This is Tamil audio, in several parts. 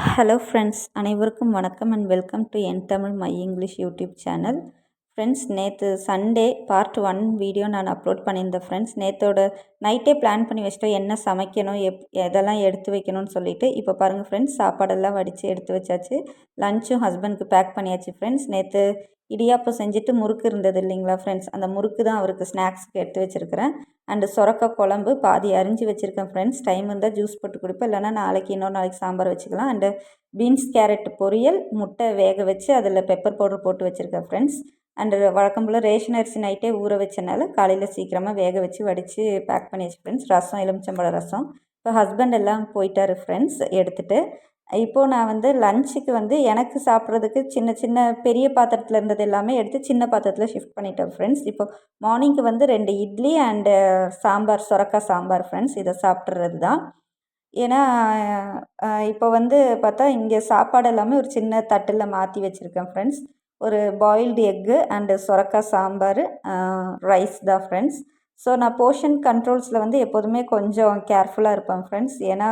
ஹலோ ஃப்ரெண்ட்ஸ், அனைவருக்கும் வணக்கம் and welcome to N Tamil my English YouTube channel. Friends, நேற்று சண்டே பார்ட் 1 வீடியோ நான் அப்லோட் பண்ணியிருந்தேன். ஃப்ரெண்ட்ஸ், நேற்றோட நைட்டே பிளான் பண்ணி வச்சிட்டோம் என்ன சமைக்கணும், எதெல்லாம் எடுத்து வைக்கணும்னு சொல்லிட்டு. இப்போ பாருங்கள் ஃப்ரெண்ட்ஸ், சாப்பாடெல்லாம் வடித்து எடுத்து வச்சாச்சு. லஞ்சும் ஹஸ்பண்டுக்கு பேக் பண்ணியாச்சு. ஃப்ரெண்ட்ஸ், நேற்று இடியாப்பம் செஞ்சுட்டு முறுக்கு இருந்தது இல்லைங்களா ஃப்ரெண்ட்ஸ், அந்த முறுக்கு தான் அவருக்கு ஸ்நாக்ஸ்க்கு எடுத்து வச்சுருக்கிறேன். அண்டு சொரக்காய் குழம்பு பாதி அரிஞ்சு வச்சுருக்கேன் ஃப்ரெண்ட்ஸ். டைம் இருந்தால் ஜூஸ் போட்டு குடிப்பேன், இல்லைனா இன்னொரு நாளைக்கு சாம்பார் வச்சுக்கலாம். அண்டு பீன்ஸ் கேரட் பொரியல், முட்டை வேக வச்சு அதில் பெப்பர் பவுடர் போட்டு வச்சுருக்கேன் ஃப்ரெண்ட்ஸ். அண்டு வழக்கம் போல் ரேஷன் அரிசி நைட்டே ஊற வச்சனால காலையில் சீக்கிரமாக வேக வச்சு வடித்து பேக் பண்ணியாச்சு ஃப்ரெண்ட்ஸ். ரசம், எலுமிச்சம்பழ ரசம். இப்போ ஹஸ்பண்ட் எல்லாம் போயிட்டார் ஃப்ரெண்ட்ஸ் எடுத்துகிட்டு. இப்போது நான் வந்து லஞ்சுக்கு வந்து எனக்கு சாப்பிட்றதுக்கு சின்ன சின்ன பெரிய பாத்திரத்தில் இருந்தது எல்லாமே எடுத்து சின்ன பாத்திரத்தில் ஷிஃப்ட் பண்ணிட்டேன் ஃப்ரெண்ட்ஸ். இப்போ மார்னிங்க்கு வந்து 2 இட்லி அண்டு சாம்பார், சொரக்காய் சாம்பார் ஃப்ரெண்ட்ஸ். இதை சாப்பிட்றது தான். ஏன்னா இப்போ வந்து பார்த்தா இங்கே சாப்பாடு எல்லாமே ஒரு சின்ன தட்டில் மாற்றி வச்சுருக்கேன் ஃப்ரெண்ட்ஸ். ஒரு பாயில்டு எக்கு அண்டு சொரக்காய் சாம்பார், ரைஸ் தான் ஃப்ரெண்ட்ஸ். ஸோ நான் போர்ஷன் கண்ட்ரோல்ஸில் வந்து எப்போதுமே கொஞ்சம் கேர்ஃபுல்லாக இருப்பேன் ஃப்ரெண்ட்ஸ். ஏன்னா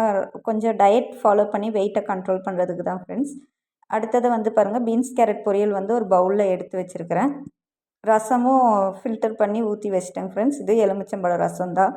கொஞ்சம் டயட் ஃபாலோ பண்ணி வெயிட்டை கண்ட்ரோல் பண்ணுறதுக்கு தான் ஃப்ரெண்ட்ஸ். அடுத்தது வந்து பாருங்கள், பீன்ஸ் கேரட் பொரியல் வந்து ஒரு பவுலில் எடுத்து வச்சுருக்கிறேன். ரசமும் ஃபில்டர் பண்ணி ஊற்றி வச்சிட்டேன் ஃப்ரெண்ட்ஸ். இது எலுமிச்சம்பழ ரசம் தான்.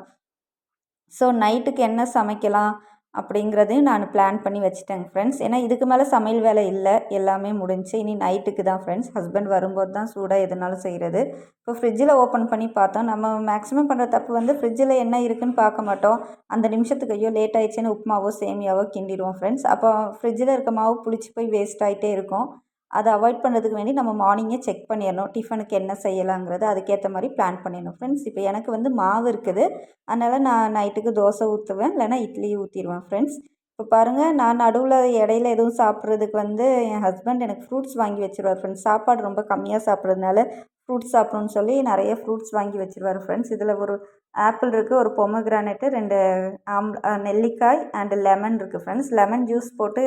ஸோ நைட்டுக்கு என்ன சமைக்கலாம் அப்படிங்கிறதையும் நான் பிளான் பண்ணி வச்சுட்டேங்க ஃப்ரெண்ட்ஸ். ஏன்னா இதுக்கு மேலே சமையல் வேலை இல்லை, எல்லாமே முடிஞ்சு. இனி நைட்டுக்கு தான் ஃப்ரெண்ட்ஸ். ஹஸ்பண்ட் வரும்போது தான் சூடாக எதுனாலும் செய்கிறது. இப்போ ஃப்ரிட்ஜில் ஓப்பன் பண்ணி பார்த்தோம். நம்ம மேக்ஸிமம் பண்ணுற தப்பு வந்து ஃப்ரிட்ஜில் என்ன இருக்குதுன்னு பார்க்க மாட்டோம். அந்த நிமிஷத்துக்கு ஐயோ லேட் ஆகிடுச்சின்னு உப்புமாவோ சேமியாவோ கிண்டிடுவோம் ஃப்ரெண்ட்ஸ். அப்போ ஃப்ரிட்ஜில் இருக்க மாவு புளிச்சு போய் வேஸ்ட் ஆகிட்டே இருக்கும். அதை அவாய்ட் பண்ணுறதுக்கு வேண்டி நம்ம மார்னிங்கே செக் பண்ணிடணும் டிஃபனுக்கு என்ன செய்யலாங்கிறது. அதுக்கேற்ற மாதிரி பிளான் பண்ணிடணும் ஃப்ரெண்ட்ஸ். இப்போ எனக்கு வந்து மாவு இருக்குது, அதனால் நான் நைட்டுக்கு தோசை ஊற்றுவேன், இல்லைனா இட்லி ஊற்றிடுவேன் ஃப்ரெண்ட்ஸ். இப்போ பாருங்கள், நான் நடுவில் இடையில எதுவும் சாப்பிட்றதுக்கு வந்து என் ஹஸ்பண்ட் எனக்கு ஃப்ரூட்ஸ் வாங்கி வச்சுருவார் ஃப்ரெண்ட்ஸ். சாப்பாடு ரொம்ப கம்மியாக சாப்பிட்றதுனால ஃப்ரூட்ஸ் சாப்பிடணும்னு சொல்லி நிறைய ஃப்ரூட்ஸ் வாங்கி வச்சுருவார் ஃப்ரெண்ட்ஸ். இதில் ஒரு ஆப்பிள் இருக்குது, ஒரு பொமோகிரானேட்டு, 2 நெல்லிக்காய் அண்டு லெமன் இருக்குது ஃப்ரெண்ட்ஸ். லெமன் ஜூஸ் போட்டு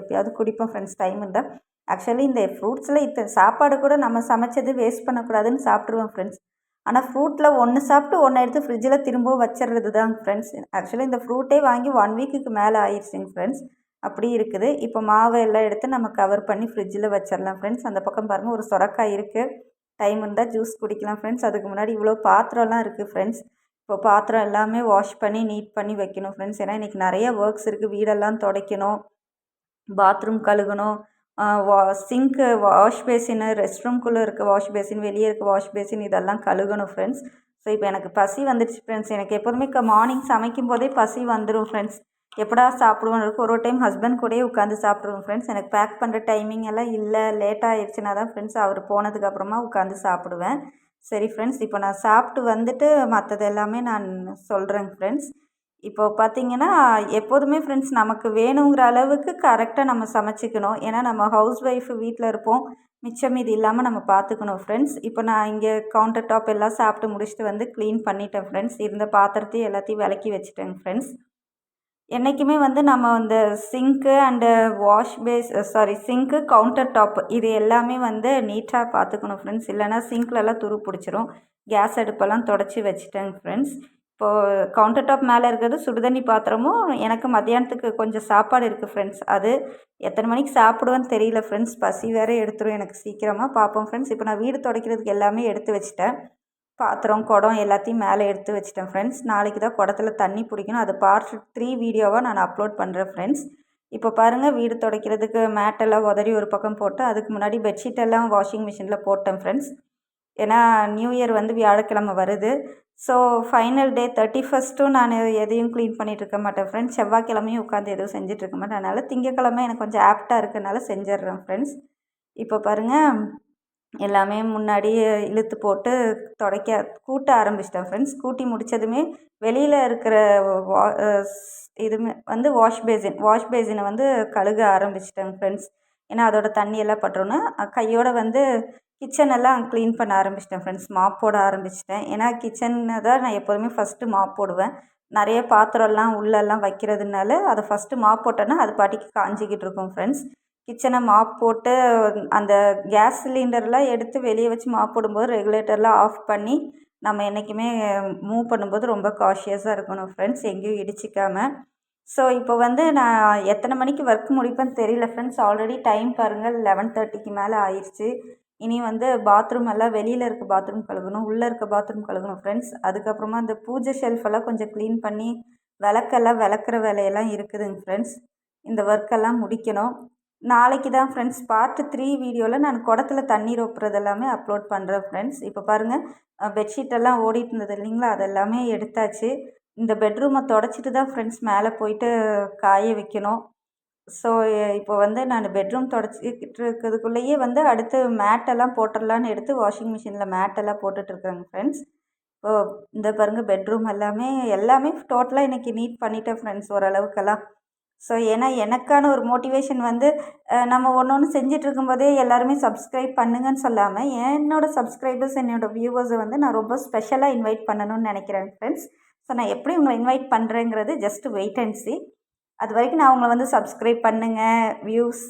எப்போயாவது குடிப்போம் ஃப்ரெண்ட்ஸ், டைம் இருந்தால். ஆக்சுவலி இந்த ஃப்ரூட்ஸில் சாப்பாடு கூட நம்ம சமைச்சது வேஸ்ட் பண்ணக்கூடாதுன்னு சாப்பிட்ருவோம் ஃப்ரெண்ட்ஸ். ஆனால் ஃப்ரூட்டில் ஒன்று சாப்பிட்டு ஒன்று எடுத்து ஃப்ரிட்ஜில் திரும்பவும் வச்சிடுறது தான் ஃப்ரெண்ட்ஸ். ஆக்சுவலி இந்த ஃப்ரூட்டே வாங்கி 1 வீக்குக்கு மேலே ஆயிடுச்சுங்க ஃப்ரெண்ட்ஸ். அப்படி இருக்குது. இப்போ மாவை எல்லாம் எடுத்து நம்ம கவர் பண்ணி ஃப்ரிட்ஜில் வச்சிடலாம் ஃப்ரெண்ட்ஸ். அந்த பக்கம் பாருங்கள், ஒரு சொரக்காய் இருக்குது. டைம் இருந்தால் ஜூஸ் குடிக்கலாம் ஃப்ரெண்ட்ஸ். அதுக்கு முன்னாடி இவ்வளோ பாத்திரம்லாம் இருக்குது ஃப்ரெண்ட்ஸ். இப்போ பாத்திரம் எல்லாமே வாஷ் பண்ணி நீட் பண்ணி வைக்கணும் ஃப்ரெண்ட்ஸ். ஏன்னா இன்றைக்கி நிறைய ஒர்க்ஸ் இருக்குது. வீடெல்லாம் துடைக்கணும், பாத்ரூம் கழுகணும், சிங்க்கு, வாஷ் பேசினு, ரெஸ்ட் ரூம்குள்ளே இருக்க வாஷ் பேசின், வெளியே இருக்க வாஷ் பேசின், இதெல்லாம் கழுகணும் ஃப்ரெண்ட்ஸ். ஸோ இப்போ எனக்கு பசி வந்துடுச்சு ஃப்ரெண்ட்ஸ். எனக்கு எப்போதுமே மார்னிங் சமைக்கும் போதே பசி வந்துடும் ஃப்ரெண்ட்ஸ். எப்படா சாப்பிடுவோன்னு இருக்கும். ஒரு டைம் ஹஸ்பண்ட் கூடயே உட்காந்து சாப்பிடுவோம் ஃப்ரெண்ட்ஸ். எனக்கு பேக் பண்ணுற டைமிங் எல்லாம் இல்லை, லேட்டாக ஆயிடுச்சுன்னா தான் ஃப்ரெண்ட்ஸ் அவர் போனதுக்கப்புறமா உட்காந்து சாப்பிடுவேன். சரி ஃப்ரெண்ட்ஸ், இப்போ நான் சாப்பிட்டு வந்துட்டு மற்றது எல்லாமே நான் சொல்கிறேங்க ஃப்ரெண்ட்ஸ். இப்போ பார்த்தீங்கன்னா, எப்போதுமே ஃப்ரெண்ட்ஸ் நமக்கு வேணுங்கிற அளவுக்கு கரெக்டாக நம்ம சமைச்சிக்கணும். ஏன்னா நம்ம ஹவுஸ் ஒய்ஃபு வீட்டில் இருப்போம். மிச்சம் மீதி இல்லாமல் நம்ம பார்த்துக்கணும் ஃப்ரெண்ட்ஸ். இப்போ நான் இங்கே கவுண்டர் டாப் எல்லாம் சாப்பிட்டு முடிச்சுட்டு வந்து க்ளீன் பண்ணிட்டேன் ஃப்ரெண்ட்ஸ். இருந்த பாத்திரத்தையும் எல்லாத்தையும் விலக்கி வச்சுட்டேங்க ஃப்ரெண்ட்ஸ். என்றைக்குமே வந்து நம்ம இந்த சிங்க்கு அண்டு சிங்க்கு, கவுண்டர் டாப் இது எல்லாமே வந்து நீட்டாக பார்த்துக்கணும் ஃப்ரெண்ட்ஸ். இல்லைனா சிங்க்லலாம் துரு பிடிச்சிரும். கேஸ் அடுப்பெல்லாம் தொடச்சி வச்சுட்டேங்க ஃப்ரெண்ட்ஸ். இப்போது கவுண்டர் டாப் மேலே இருக்கிறது சுடுதண்ணி பாத்திரமும், எனக்கு மத்தியானத்துக்கு கொஞ்சம் சாப்பாடு இருக்குது ஃப்ரெண்ட்ஸ். அது எத்தனை மணிக்கு சாப்பிடுவேன்னு தெரியல ஃப்ரெண்ட்ஸ். பசி வேறு எடுத்துரும் எனக்கு சீக்கிரமாக. பார்ப்போம் ஃப்ரெண்ட்ஸ். இப்போ நான் வீடு துடைக்கிறதுக்கு எல்லாமே எடுத்து வச்சுட்டேன். பாத்திரம், குடம் எல்லாத்தையும் மேலே எடுத்து வச்சுட்டேன் ஃப்ரெண்ட்ஸ். நாளைக்கு தான் குடத்துல தண்ணி பிடிக்கணும். அது பார்ட் 3 வீடியோவாக நான் அப்லோட் பண்ணுறேன் ஃப்ரெண்ட்ஸ். இப்போ பாருங்கள், வீடு துடைக்கிறதுக்கு மேட்டெல்லாம் உதறி ஒரு பக்கம் போட்டு, அதுக்கு முன்னாடி பெட்ஷீட்டெல்லாம் வாஷிங் மிஷினில் போட்டேன் ஃப்ரெண்ட்ஸ். ஏன்னா நியூ இயர் வந்து வியாழக்கிழமை வருது. ஸோ ஃபைனல் டே 31ஸ்ட்டும் நான் எதையும் க்ளீன் பண்ணிகிட்டு இருக்க மாட்டேன் ஃப்ரெண்ட்ஸ். செவ்வாய்க்கிழமையும் உட்காந்து எதுவும் செஞ்சுட்டு இருக்க மாட்டேன். அதனால் திங்கக்கிழமை எனக்கு கொஞ்சம் ஆப்டாக இருக்கிறனால செஞ்சிட்றேன் ஃப்ரெண்ட்ஸ். இப்போ பாருங்கள், எல்லாமே முன்னாடி இழுத்து போட்டு கூட்ட ஆரம்பிச்சிட்டேன் ஃப்ரெண்ட்ஸ். கூட்டி முடித்ததுமே வெளியில் இருக்கிற இதுமே வந்து வாஷ் பேசினை வந்து கழுக ஆரம்பிச்சிட்டேன் ஃப்ரெண்ட்ஸ். ஏன்னா அதோட தண்ணியெல்லாம் பட்டுருன்னு கையோடு வந்து கிச்சனெல்லாம் க்ளீன் பண்ண ஆரம்பிச்சிட்டேன் ஃப்ரெண்ட்ஸ். மாப் போட ஆரம்பிச்சிட்டேன். ஏன்னா கிச்சனை தான் நான் எப்போதுமே ஃபஸ்ட்டு மாப் போடுவேன். நிறைய பாத்திரம்லாம் உள்ளெல்லாம் வைக்கிறதுனால அதை ஃபஸ்ட்டு மாப் போட்டேன்னா அது பாட்டிக்கு காஞ்சிக்கிட்டு இருக்கும் ஃப்ரெண்ட்ஸ். கிச்சனை மாப் போட்டு அந்த கேஸ் சிலிண்டர்லாம் எடுத்து வெளியே வச்சு மாப் போடும்போது ரெகுலேட்டர்லாம் ஆஃப் பண்ணி நம்ம என்றைக்குமே மூவ் பண்ணும்போது ரொம்ப காஷியஸாக இருக்கணும் ஃப்ரெண்ட்ஸ், எங்கேயும் இடிச்சிக்காமல். ஸோ இப்போ வந்து நான் எத்தனை மணிக்கு ஒர்க் முடிப்பேன்னு தெரியல ஃப்ரெண்ட்ஸ். ஆல்ரெடி டைம் பாருங்கள் 11:30க்கு மேலே ஆயிடுச்சு. இனி வந்து பாத்ரூம் எல்லாம் வெளியில் இருக்க பாத்ரூம் கழுகணும், உள்ளே இருக்க பாத்ரூம் கழுகணும் ஃப்ரெண்ட்ஸ். அதுக்கப்புறமா இந்த பூஜை ஷெல்ஃபெல்லாம் கொஞ்சம் க்ளீன் பண்ணி விளக்கெல்லாம் விளக்குற வேலையெல்லாம் இருக்குதுங்க ஃப்ரெண்ட்ஸ். இந்த ஒர்க்கெல்லாம் முடிக்கணும். நாளைக்கு தான் ஃப்ரெண்ட்ஸ் பார்ட் 3 வீடியோவில் நான் குடத்துல தண்ணீர் ஊற்றுறது எல்லாமே அப்லோட் பண்ணுறேன் ஃப்ரெண்ட்ஸ். இப்போ பாருங்கள், பெட்ஷீட்டெல்லாம் ஓடிட்டு இருந்தது இல்லைங்களா, அதெல்லாமே எடுத்தாச்சு. இந்த பெட்ரூமை தொடச்சிட்டு தான் ஃப்ரெண்ட்ஸ் மேலே போயிட்டு காய வைக்கணும். ஸோ இப்போ வந்து நான் பெட்ரூம் தொடச்சிக்கிட்டு இருக்கிறதுக்குள்ளேயே வந்து அடுத்து மேட்டெல்லாம் போட்டுடலான்னு எடுத்து வாஷிங் மிஷினில் மேட்டெல்லாம் போட்டுட்ருக்குறேங்க ஃப்ரெண்ட்ஸ். இப்போது இந்த பாருங்கள், பெட்ரூம் எல்லாமே டோட்டலாக இன்றைக்கி நீட் பண்ணிட்டேன் ஃப்ரெண்ட்ஸ் ஓரளவுக்கெல்லாம். ஸோ ஏன்னா எனக்கான ஒரு மோட்டிவேஷன் வந்து நம்ம ஒன்று ஒன்று செஞ்சிட்ருக்கும்போதே எல்லாருமே சப்ஸ்கிரைப் பண்ணுங்கன்னு சொல்லாமல், என்னோடய சப்ஸ்கிரைபர்ஸ் என்னோடய வியூவர்ஸை வந்து நான் ரொம்ப ஸ்பெஷலாக இன்வைட் பண்ணணும்னு நினைக்கிறேன் ஃப்ரெண்ட்ஸ். ஸோ நான் எப்படி உங்களை இன்வைட் பண்ணுறேங்கிறது ஜஸ்ட் வெயிட் அண்ட் சி. அது வரைக்கும் நான் உங்களை வந்து சப்ஸ்கிரைப் பண்ணுங்கள், வியூஸ்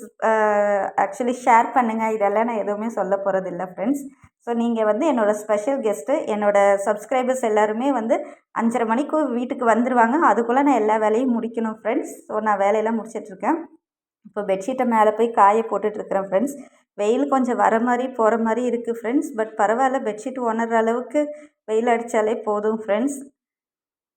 ஆக்சுவலி ஷேர் பண்ணுங்கள், இதெல்லாம் நான் எதுவுமே சொல்ல போகிறதில்ல ஃப்ரெண்ட்ஸ். ஸோ நீங்கள் வந்து என்னோடய ஸ்பெஷல் கெஸ்ட்டு, என்னோடய சப்ஸ்கிரைபர்ஸ் எல்லாருமே வந்து 5:30 மணிக்கு வீட்டுக்கு வந்துடுவாங்க. அதுக்குள்ளே நான் எல்லா வேலையும் முடிக்கணும் ஃப்ரெண்ட்ஸ். ஸோ நான் வேலையெல்லாம் முடிச்சிட்ருக்கேன். இப்போ பெட்ஷீட்டை மேலே போய் காய போட்டுட்ருக்குறேன் ஃப்ரெண்ட்ஸ். வெயில் கொஞ்சம் வர மாதிரி போகிற மாதிரி இருக்குது ஃப்ரெண்ட்ஸ். பட் பரவாயில்ல, பெட்ஷீட் உணர்கிற அளவுக்கு வெயில் அடித்தாலே போதும் ஃப்ரெண்ட்ஸ்.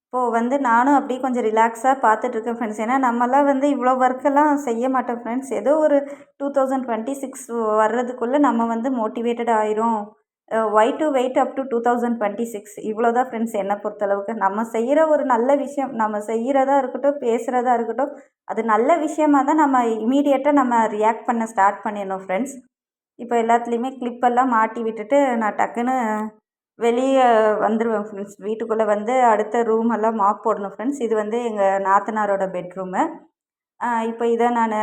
இப்போது வந்து நானும் அப்படியே கொஞ்சம் ரிலாக்ஸாக பார்த்துட்ருக்கேன் ஃப்ரெண்ட்ஸ். ஏன்னா நம்மலாம் வந்து இவ்வளோ ஒர்க்கெல்லாம் செய்ய மாட்டோம் ஃப்ரெண்ட்ஸ். ஏதோ ஒரு 2026 வர்றதுக்குள்ளே நம்ம வந்து மோட்டிவேட்டட் ஆயிரும். Why to wait up to 2026 இவ்வளோ தான் ஃப்ரெண்ட்ஸ் என்னை பொறுத்தளவுக்கு. நம்ம செய்கிற ஒரு நல்ல விஷயம், நம்ம செய்கிறதா இருக்கட்டும், பேசுகிறதா இருக்கட்டும், அது நல்ல விஷயமா தான் நம்ம இமீடியட்டாக நம்ம ரியாக்ட் பண்ண ஸ்டார்ட் பண்ணிடணும் ஃப்ரெண்ட்ஸ். இப்போ எல்லாத்துலேயுமே கிளிப்பெல்லாம் மாட்டி விட்டுட்டு நான் டக்குன்னு வெளியே வந்துடுவேன் ஃப்ரெண்ட்ஸ். வீட்டுக்குள்ளே வந்து அடுத்த ரூம் எல்லாம் மாப் போடணும் ஃப்ரெண்ட்ஸ். இது வந்து எங்கள் நாத்தனாரோட பெட்ரூமு. இப்போ இதை நான்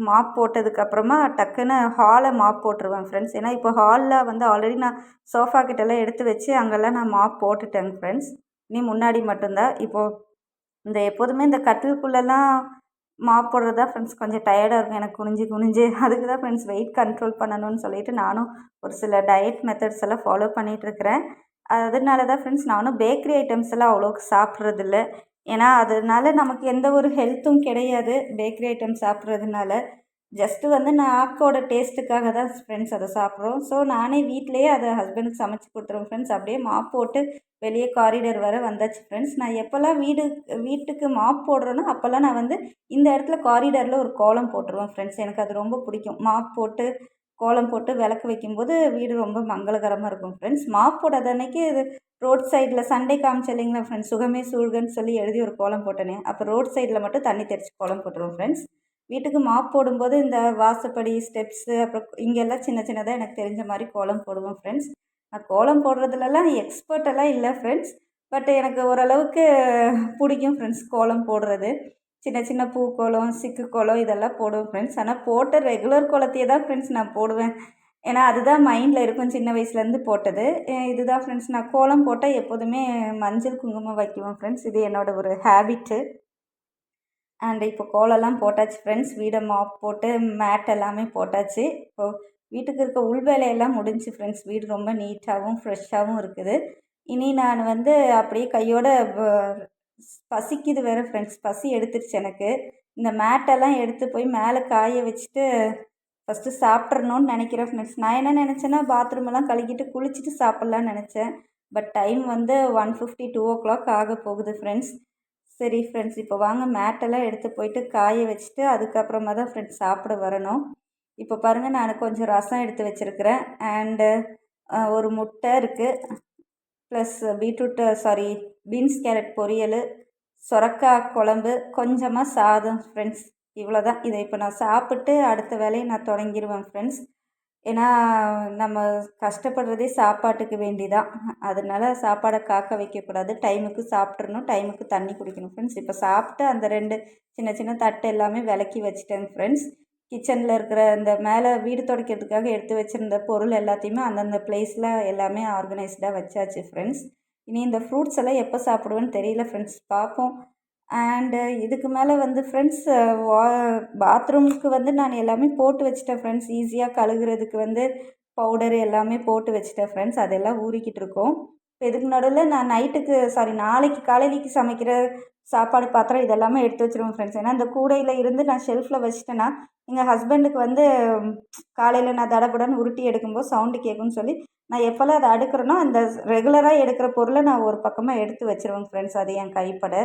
மாப் போட்டதுக்கப்புறமா டக்குன்னு ஹாலை மாப் போட்டுருவேன் ஃப்ரெண்ட்ஸ். ஏன்னா இப்போ ஹாலில் வந்து ஆல்ரெடி நான் சோஃபா கிட்டலாம் எடுத்து வச்சு அங்கெல்லாம் நான் மாப் போட்டுட்டேங்க ஃப்ரெண்ட்ஸ். இனி முன்னாடி மட்டும்தான். இப்போது இந்த எப்போதுமே இந்த கட்டிலுக்குள்ளெல்லாம் மாப் போடுறது தான் ஃப்ரெண்ட்ஸ் கொஞ்சம் டயர்டாக இருக்கும் எனக்கு, குனிஞ்சு குனிஞ்சு. அதுக்கு தான் ஃப்ரெண்ட்ஸ் வெயிட் கண்ட்ரோல் பண்ணணும்னு சொல்லிட்டு நானும் ஒரு சில டயட் மெத்தட்ஸ் எல்லாம் ஃபாலோ பண்ணிகிட்ருக்கிறேன். அதனால தான் ஃப்ரெண்ட்ஸ் நானும் பேக்கரி ஐட்டம்ஸ் எல்லாம் அவ்வளோக்கு சாப்பிட்றதில்ல. ஏன்னா அதனால நமக்கு எந்த ஒரு ஹெல்த்தும் கிடையாது பேக்கரி ஐட்டம் சாப்பிட்றதுனால. ஜஸ்ட்டு வந்து நாக்கோட டேஸ்ட்டுக்காக தான் ஃப்ரெண்ட்ஸ் அதை சாப்பிட்றோம். ஸோ நானே வீட்டிலேயே அதை ஹஸ்பண்டுக்கு சமைச்சு கொடுத்துருவேன் ஃப்ரெண்ட்ஸ். அப்படியே மாப் போட்டு வெளியே காரிடர் வர வந்தாச்சு ஃப்ரெண்ட்ஸ். நான் எப்போல்லாம் வீட்டுக்கு மாப் போடுறேனோ அப்போல்லாம் நான் வந்து இந்த இடத்துல காரிடரில் ஒரு கோலம் போட்டுருவேன் ஃப்ரெண்ட்ஸ். எனக்கு அது ரொம்ப பிடிக்கும். மாப் போட்டு கோலம் போட்டு விளக்கு வைக்கும்போது வீடு ரொம்ப மங்களகரமாக இருக்கும் ஃப்ரெண்ட்ஸ். மாப் போடாத அன்னைக்கு இது ரோட் சைடில் சண்டே காமிச்ச இல்லைங்களா ஃப்ரெண்ட்ஸ், சுகமே சூழ்கன்னு சொல்லி எழுதி ஒரு கோலம் போட்டேனே, அப்போ ரோட் சைடில் மட்டும் தண்ணி தெளித்து கோலம் போட்டுருவோம் ஃப்ரெண்ட்ஸ். வீட்டுக்கு மாப் போடும்போது இந்த வாசப்படி ஸ்டெப்ஸு அப்புறம் இங்கெல்லாம் சின்ன சின்னதாக எனக்கு தெரிஞ்ச மாதிரி கோலம் போடுவோம் ஃப்ரெண்ட்ஸ். நான் கோலம் போடுறதுலலாம் எக்ஸ்பர்ட்டெல்லாம் இல்லை ஃப்ரெண்ட்ஸ். பட் எனக்கு ஓரளவுக்கு பிடிக்கும் ஃப்ரெண்ட்ஸ் கோலம் போடுறது. சின்ன சின்ன பூக்கோலம், சிக்கு கோலம் இதெல்லாம் போடுவேன் ஃப்ரெண்ட்ஸ். ஆனால் போட்ட ரெகுலர் கோலத்தையே தான் ஃப்ரெண்ட்ஸ் நான் போடுவேன். ஏன்னா அதுதான் மைண்டில் இருக்கும் சின்ன வயசுலேருந்து போட்டது. இதுதான் ஃப்ரெண்ட்ஸ், நான் கோலம் போட்டால் எப்போதுமே மஞ்சள் குங்குமம் வைக்குவேன் ஃப்ரெண்ட்ஸ். இது என்னோடய ஒரு ஹேபிட்டு. அண்ட் இப்போ கோலம்லாம் போட்டாச்சு ஃப்ரெண்ட்ஸ். வீடை மாப் போட்டு மேட் எல்லாமே போட்டாச்சு. இப்போது வீட்டுக்கு இருக்க உள் வேலையெல்லாம் முடிஞ்சு ஃப்ரெண்ட்ஸ். வீடு ரொம்ப நீட்டாகவும் ஃப்ரெஷ்ஷாகவும் இருக்குது. இனி நான் வந்து அப்படியே கையோட பசிக்குது வேறு ஃப்ரெண்ட்ஸ், பசி எடுத்துருச்சு எனக்கு. இந்த மேட்டெல்லாம் எடுத்து போய் மேலே காய வச்சுட்டு ஃபஸ்ட்டு சாப்பிட்றணுன்னு நினைக்கிறேன் ஃப்ரெண்ட்ஸ். நான் என்ன நினச்சேன்னா பாத்ரூமெல்லாம் கழுவிட்டு குளிச்சுட்டு சாப்பிட்லான்னு நினச்சேன். பட் டைம் வந்து 1:50 2:00 ஆக போகுது ஃப்ரெண்ட்ஸ். சரி ஃப்ரெண்ட்ஸ், இப்போ வாங்க மேட்டெல்லாம் எடுத்து போயிட்டு காய வச்சுட்டு அதுக்கப்புறமா தான் ஃப்ரெண்ட்ஸ் சாப்பிட வரணும். இப்போ பாருங்கள், நான் கொஞ்சம் ரசம் எடுத்து வச்சுருக்கிறேன். அண்டு ஒரு முட்டை இருக்குது. ப்ளஸ் பீன்ஸ் கேரட் பொரியல், சொரக்காய் குழம்பு, கொஞ்சமாக சாதம் ஃப்ரெண்ட்ஸ். இவ்வளோ தான். இதை இப்போ நான் சாப்பிட்டு அடுத்த வேலையை நான் தொடங்கிடுவேன் ஃப்ரெண்ட்ஸ். ஏன்னா நம்ம கஷ்டப்படுறதே சாப்பாட்டுக்கு வேண்டி தான். அதனால சாப்பாடை காக்க வைக்கக்கூடாது. டைமுக்கு சாப்பிட்றணும், டைமுக்கு தண்ணி குடிக்கணும் ஃப்ரெண்ட்ஸ். இப்போ சாப்பிட்டு அந்த 2 சின்ன சின்ன தட்டு எல்லாமே விலக்கி வச்சுட்டேங்க ஃப்ரெண்ட்ஸ். கிச்சனில் இருக்கிற இந்த மேலே வீடு துடைக்கிறதுக்காக எடுத்து வச்சுருந்த பொருள் எல்லாத்தையுமே அந்தந்த ப்ளேஸில் எல்லாமே ஆர்கனைஸ்டாக வச்சாச்சு ஃப்ரெண்ட்ஸ். இனி இந்த ஃப்ரூட்ஸ் எல்லாம் எப்போ சாப்பிடுவேன்னு தெரியல ஃப்ரெண்ட்ஸ், பார்ப்போம். அண்டு இதுக்கு மேலே வந்து ஃப்ரெண்ட்ஸ் பாத்ரூமுக்கு வந்து நான் எல்லாமே போட்டு வச்சுட்டேன் ஃப்ரெண்ட்ஸ். ஈஸியாக கழுகுறதுக்கு வந்து பவுடர் எல்லாமே போட்டு வச்சுட்டேன் ஃப்ரெண்ட்ஸ். அதெல்லாம் ஊறிக்கிட்டு இருக்கோம். இப்போ இதுக்கு நடுவில் நான் நாளைக்கு காலையிலைக்கு சமைக்கிற சாப்பாடு பாத்திரம் இதெல்லாமே எடுத்து வச்சுருவேன் ஃப்ரெண்ட்ஸ். ஏன்னா இந்த கூடையில் இருந்து நான் ஷெல்ஃபில் வச்சிட்டேன்னா எங்கள் ஹஸ்பண்டுக்கு வந்து காலையில் நான் தடபுடன்னு உருட்டி எடுக்கும்போது சவுண்டு கேட்கும்னு சொல்லி நான் எப்போல்லாம் அதை அடுக்கிறேனோ அந்த ரெகுலராக எடுக்கிற பொருளை நான் ஒரு பக்கமாக எடுத்து வச்சுருவேன் ஃப்ரெண்ட்ஸ். அது என் கைப்பட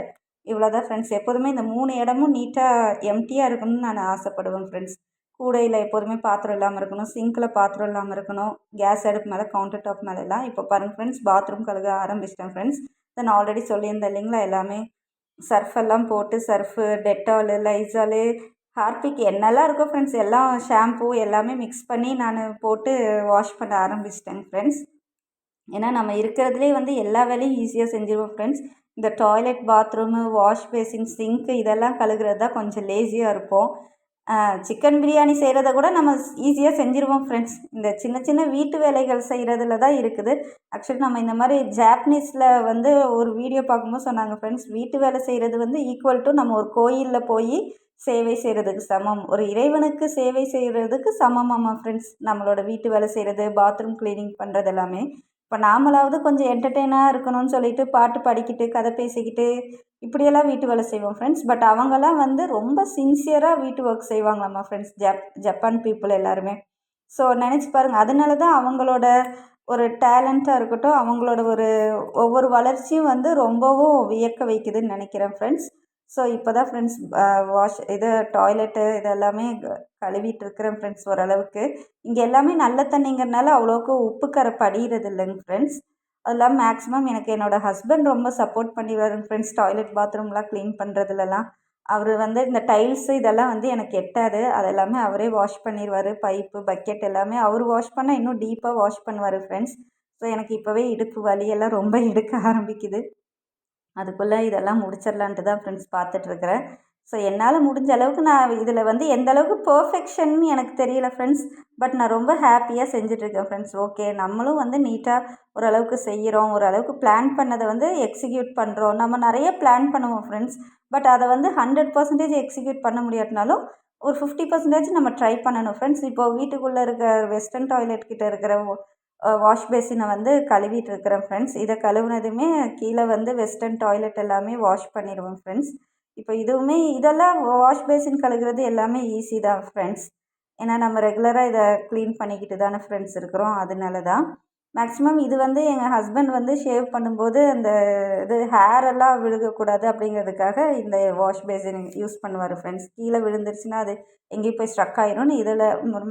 இவ்வளோதான் ஃப்ரெண்ட்ஸ். எப்போதுமே இந்த 3 இடமும் நீட்டாக எம்டியாக இருக்கணும்னு நான் ஆசைப்படுவேன் ஃப்ரெண்ட்ஸ். கூடையில் எப்போதுமே பாத்திரம் இல்லாமல் இருக்கணும், சிங்கில் பாத்திரம் இல்லாமல் இருக்கணும், கேஸ் அடுப்பு மேலே கவுண்டர் டாப் மேலெல்லாம். இப்போ பாருங்கள் ஃப்ரெண்ட்ஸ், பாத்ரூம் கழுக ஆரம்பிச்சிட்டேன் ஃப்ரெண்ட்ஸ். இதை நான் ஆல்ரெடி சொல்லியிருந்தேன் இல்லைங்களா, எல்லாமே சர்ஃபெல்லாம் போட்டு சர்ஃபு, டெட்டாலு, லைசாலு, ஹார்பிக் என்னெல்லாம் இருக்கோ ஃப்ரெண்ட்ஸ் எல்லாம் ஷாம்பூ எல்லாமே மிக்ஸ் பண்ணி நான் போட்டு வாஷ் பண்ண ஆரம்பிச்சிட்டேங்க ஃப்ரெண்ட்ஸ். ஏன்னா நம்ம இருக்கிறதுலே வந்து எல்லா வேலையும் ஈஸியாக செஞ்சுருவோம் ஃப்ரெண்ட்ஸ். இந்த டாய்லெட், பாத்ரூமு, வாஷ் பேசின், சிங்க்கு இதெல்லாம் கழுகுறது தான் கொஞ்சம் லேசியாக இருப்போம். சிக்கன் பிரியாணி செய்கிறத கூட நம்ம ஈஸியாக செஞ்சுருவோம் ஃப்ரெண்ட்ஸ். இந்த சின்ன சின்ன வீட்டு வேலைகள் செய்கிறதுல தான் இருக்குது. ஆக்சுவலி நம்ம இந்த மாதிரி ஜாப்பனீஸில் வந்து ஒரு வீடியோ பார்க்கும்போது சொன்னாங்க ஃப்ரெண்ட்ஸ், வீட்டு வேலை செய்கிறது வந்து ஈக்குவல் டு நம்ம ஒரு கோயிலில் போய் சேவை செய்கிறதுக்கு சமம், ஒரு இறைவனுக்கு சேவை செய்கிறதுக்கு சமமாம்மா ஃப்ரெண்ட்ஸ் நம்மளோட வீட்டு வேலை செய்கிறது, பாத்ரூம் க்ளீனிங் பண்ணுறது எல்லாமே. இப்போ நாமளாவது கொஞ்சம் என்டர்டெயினாக இருக்கணும்னு சொல்லிட்டு பாட்டு பாடிக்கிட்டு கதை பேசிக்கிட்டு இப்படியெல்லாம் வீட்டு வேலை செய்வோம் ஃப்ரெண்ட்ஸ். பட் அவங்கெல்லாம் வந்து ரொம்ப சின்சியராக வீட்டு ஒர்க் செய்வாங்களாம்மா ஃப்ரெண்ட்ஸ், ஜப்பான் பீப்புள் எல்லாருமே. ஸோ நினச்சி பாருங்கள், அதனால தான் அவங்களோட ஒரு டேலண்ட்டாக இருக்கட்டும், அவங்களோட ஒரு ஒவ்வொரு வளர்ச்சியும் வந்து ரொம்பவும் வியக்க வைக்குதுன்னு நினைக்கிறேன் ஃப்ரெண்ட்ஸ். ஸோ இப்போ தான் ஃப்ரெண்ட்ஸ் இது டாய்லெட்டு இது எல்லாமே கழுவிட்டு இருக்கிறேன் ஃப்ரெண்ட்ஸ் ஓரளவுக்கு. இங்கே எல்லாமே நல்ல தண்ணிங்கிறனால அவ்வளோக்கு உப்பு கரை படிகிறது இல்லைங்க ஃப்ரெண்ட்ஸ். அது இல்லாமல் மேக்ஸிமம் எனக்கு என்னோடய ஹஸ்பண்ட் ரொம்ப சப்போர்ட் பண்ணிடுவாருங்க ஃப்ரெண்ட்ஸ், டாய்லெட் பாத்ரூம்லாம் க்ளீன் பண்ணுறதுலலாம். அவர் வந்து இந்த டைல்ஸு இதெல்லாம் வந்து எனக்கு எட்டாது, அதெல்லாமே அவரே வாஷ் பண்ணிடுவார். பைப்பு, பக்கெட் எல்லாமே அவர் வாஷ் பண்ணால் இன்னும் டீப்பாக வாஷ் பண்ணுவார் ஃப்ரெண்ட்ஸ். ஸோ எனக்கு இப்போவே இடுப்பு வலியெல்லாம் ரொம்ப எடுக்க ஆரம்பிக்குது. அதுக்குள்ளே இதெல்லாம் முடிச்சிடலான்ட்டு தான் ஃப்ரெண்ட்ஸ் பார்த்துட்ருக்குறேன். ஸோ என்னால் முடிஞ்ச அளவுக்கு நான் இதில் வந்து எந்த அளவுக்கு பர்ஃபெக்ஷன் எனக்கு தெரியல ஃப்ரெண்ட்ஸ். பட் நான் ரொம்ப ஹாப்பியாக செஞ்சிட்ருக்கேன் ஃப்ரெண்ட்ஸ். ஓகே, நம்மளும் வந்து நீட்டாக ஓரளவுக்கு செய்கிறோம், ஓரளவுக்கு பிளான் பண்ணதை வந்து எக்ஸிக்யூட் பண்ணுறோம். நம்ம நிறைய பிளான் பண்ணுவோம் ஃப்ரெண்ட்ஸ். பட் அதை வந்து 100% எக்ஸிக்யூட் பண்ண முடியாட்டினாலும் ஒரு 50% நம்ம ட்ரை பண்ணணும் ஃப்ரெண்ட்ஸ். இப்போது வீட்டுக்குள்ளே இருக்க வெஸ்டர்ன் டாய்லெட் கிட்ட இருக்கிற வாஷ் பேசினை வந்து கழுவிட்டு இருக்கிறேன் ஃப்ரெண்ட்ஸ். இதை கழுவுனதுமே கீழே வந்து வெஸ்டர்ன் டாய்லெட் எல்லாமே வாஷ் பண்ணிடுவேன் ஃப்ரெண்ட்ஸ். இப்போ இதெல்லாம் வாஷ் பேசின் கழுவுறது எல்லாமே ஈஸி தான் ஃப்ரெண்ட்ஸ். ஏன்னா நம்ம ரெகுலராக இதை க்ளீன் பண்ணிக்கிட்டு தானே ஃப்ரெண்ட்ஸ் இருக்கிறோம். அதனால தான் மேக்ஸிமம் இது வந்து எங்கள் ஹஸ்பண்ட் வந்து ஷேவ் பண்ணும்போது அந்த ஹேரெல்லாம் விழுகக்கூடாது அப்படிங்கிறதுக்காக இந்த வாஷ் பேசின் யூஸ் பண்ணுவார் ஃப்ரெண்ட்ஸ். கீழே விழுந்துருச்சுன்னா அது எங்கேயும் போய் ஸ்ட்ரக் ஆயிரும்னு இதில்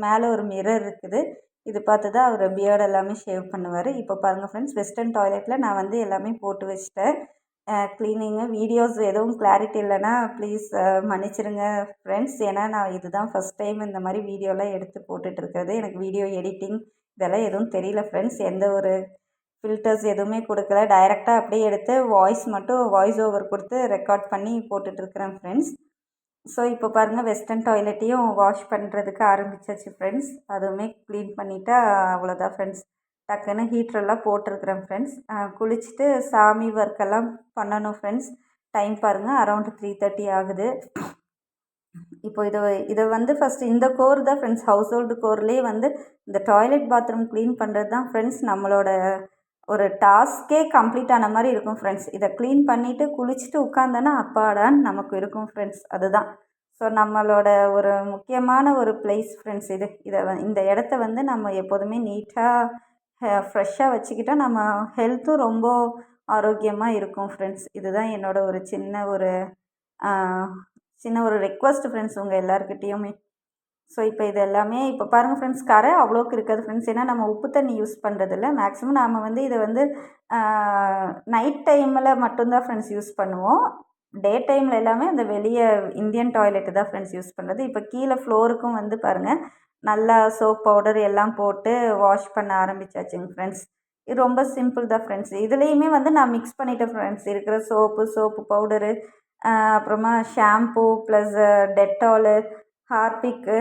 மேலே ஒரு மிரர் இருக்குது, இது பார்த்து தான் அவர் பியர்டு எல்லாமே ஷேவ் பண்ணுவார். இப்போ பாருங்கள் ஃப்ரெண்ட்ஸ், வெஸ்டர்ன் டாய்லெட்டில் நான் வந்து எல்லாமே போட்டு வச்சுட்டேன். க்ளீனிங்கு வீடியோஸ் எதுவும் கிளாரிட்டி இல்லைன்னா ப்ளீஸ் மன்னிச்சிடுங்க ஃப்ரெண்ட்ஸ். ஏன்னா நான் இதுதான் ஃபஸ்ட் டைம் இந்த மாதிரி வீடியோலாம் எடுத்து போட்டுட்ருக்கிறது. எனக்கு வீடியோ எடிட்டிங் இதெல்லாம் எதுவும் தெரியல ஃப்ரெண்ட்ஸ். எந்த ஒரு ஃபில்டர்ஸ் எதுவுமே கொடுக்கல, டைரெக்டாக அப்படியே எடுத்து வாய்ஸ் ஓவர் கொடுத்து ரெக்கார்ட் பண்ணி போட்டுட்ருக்குறேன் ஃப்ரெண்ட்ஸ். ஸோ இப்போ பாருங்கள், வெஸ்டர்ன் டாய்லெட்டையும் வாஷ் பண்ணுறதுக்கு ஆரம்பிச்சாச்சு ஃப்ரெண்ட்ஸ். அதுவுமே க்ளீன் பண்ணிட்டா அவ்வளோதான் ஃப்ரெண்ட்ஸ். டக்குன்னு ஹீட்ரெல்லாம் போட்டிருக்கிறேன் ஃப்ரெண்ட்ஸ். குளிச்சுட்டு சாமி ஒர்க்கெல்லாம் பண்ணணும் ஃப்ரெண்ட்ஸ். டைம் பாருங்கள், அரௌண்ட் 3:30 ஆகுது. இப்போ இதை வந்து ஃபஸ்ட்டு இந்த கோர் தான் ஃப்ரெண்ட்ஸ், ஹவுஸ் ஹோல்டு கோர்லேயே வந்து இந்த டாய்லெட் பாத்ரூம் க்ளீன் பண்ணுறது தான் ஃப்ரெண்ட்ஸ் நம்மளோட ஒரு டாஸ்க்கே கம்ப்ளீட் ஆன மாதிரி இருக்கும் ஃப்ரெண்ட்ஸ். இதை க்ளீன் பண்ணிவிட்டு குளிச்சுட்டு உட்காந்தோன்னா அப்பாடான்னு நமக்கு இருக்கும் ஃப்ரெண்ட்ஸ். அதுதான் ஸோ நம்மளோட ஒரு முக்கியமான ஒரு பிளேஸ் ஃப்ரெண்ட்ஸ். இந்த இடத்த வந்து நம்ம எப்போதுமே நீட்டாக ஃப்ரெஷ்ஷாக வச்சுக்கிட்டால் நம்ம ஹெல்த்தும் ரொம்ப ஆரோக்கியமாக இருக்கும் ஃப்ரெண்ட்ஸ். இதுதான் என்னோட ஒரு சின்ன ஒரு ரெக்வஸ்ட் ஃப்ரெண்ட்ஸ் உங்கள் எல்லாருக்கிட்டேயுமே. ஸோ இப்போ இது எல்லாமே இப்போ பாருங்கள் ஃப்ரெண்ட்ஸ், கரை அவ்வளோக்கு இருக்காது ஃப்ரெண்ட்ஸ். ஏன்னா நம்ம உப்பு தண்ணி யூஸ் பண்ணுறதில்ல. மேக்ஸிமம் நாம் வந்து இதை வந்து நைட் டைமில் மட்டும்தான் ஃப்ரெண்ட்ஸ் யூஸ் பண்ணுவோம். டே டைமில் எல்லாமே அந்த வெளியே இந்தியன் டாய்லெட்டு தான் ஃப்ரெண்ட்ஸ் யூஸ் பண்ணுறது. இப்போ கீழே ஃப்ளோருக்கும் வந்து பாருங்கள், நல்லா சோப் பவுடர் எல்லாம் போட்டு வாஷ் பண்ண ஆரம்பித்தாச்சுங்க ஃப்ரெண்ட்ஸ். இது ரொம்ப சிம்பிள் தான் ஃப்ரெண்ட்ஸ். இதுலேயுமே வந்து நான் மிக்ஸ் பண்ணிட்டேன் ஃப்ரெண்ட்ஸ். இருக்கிற சோப்பு பவுடரு, அப்புறமா ஷாம்பூ ப்ளஸ் டெட்டாலு, ஹார்பிக்கு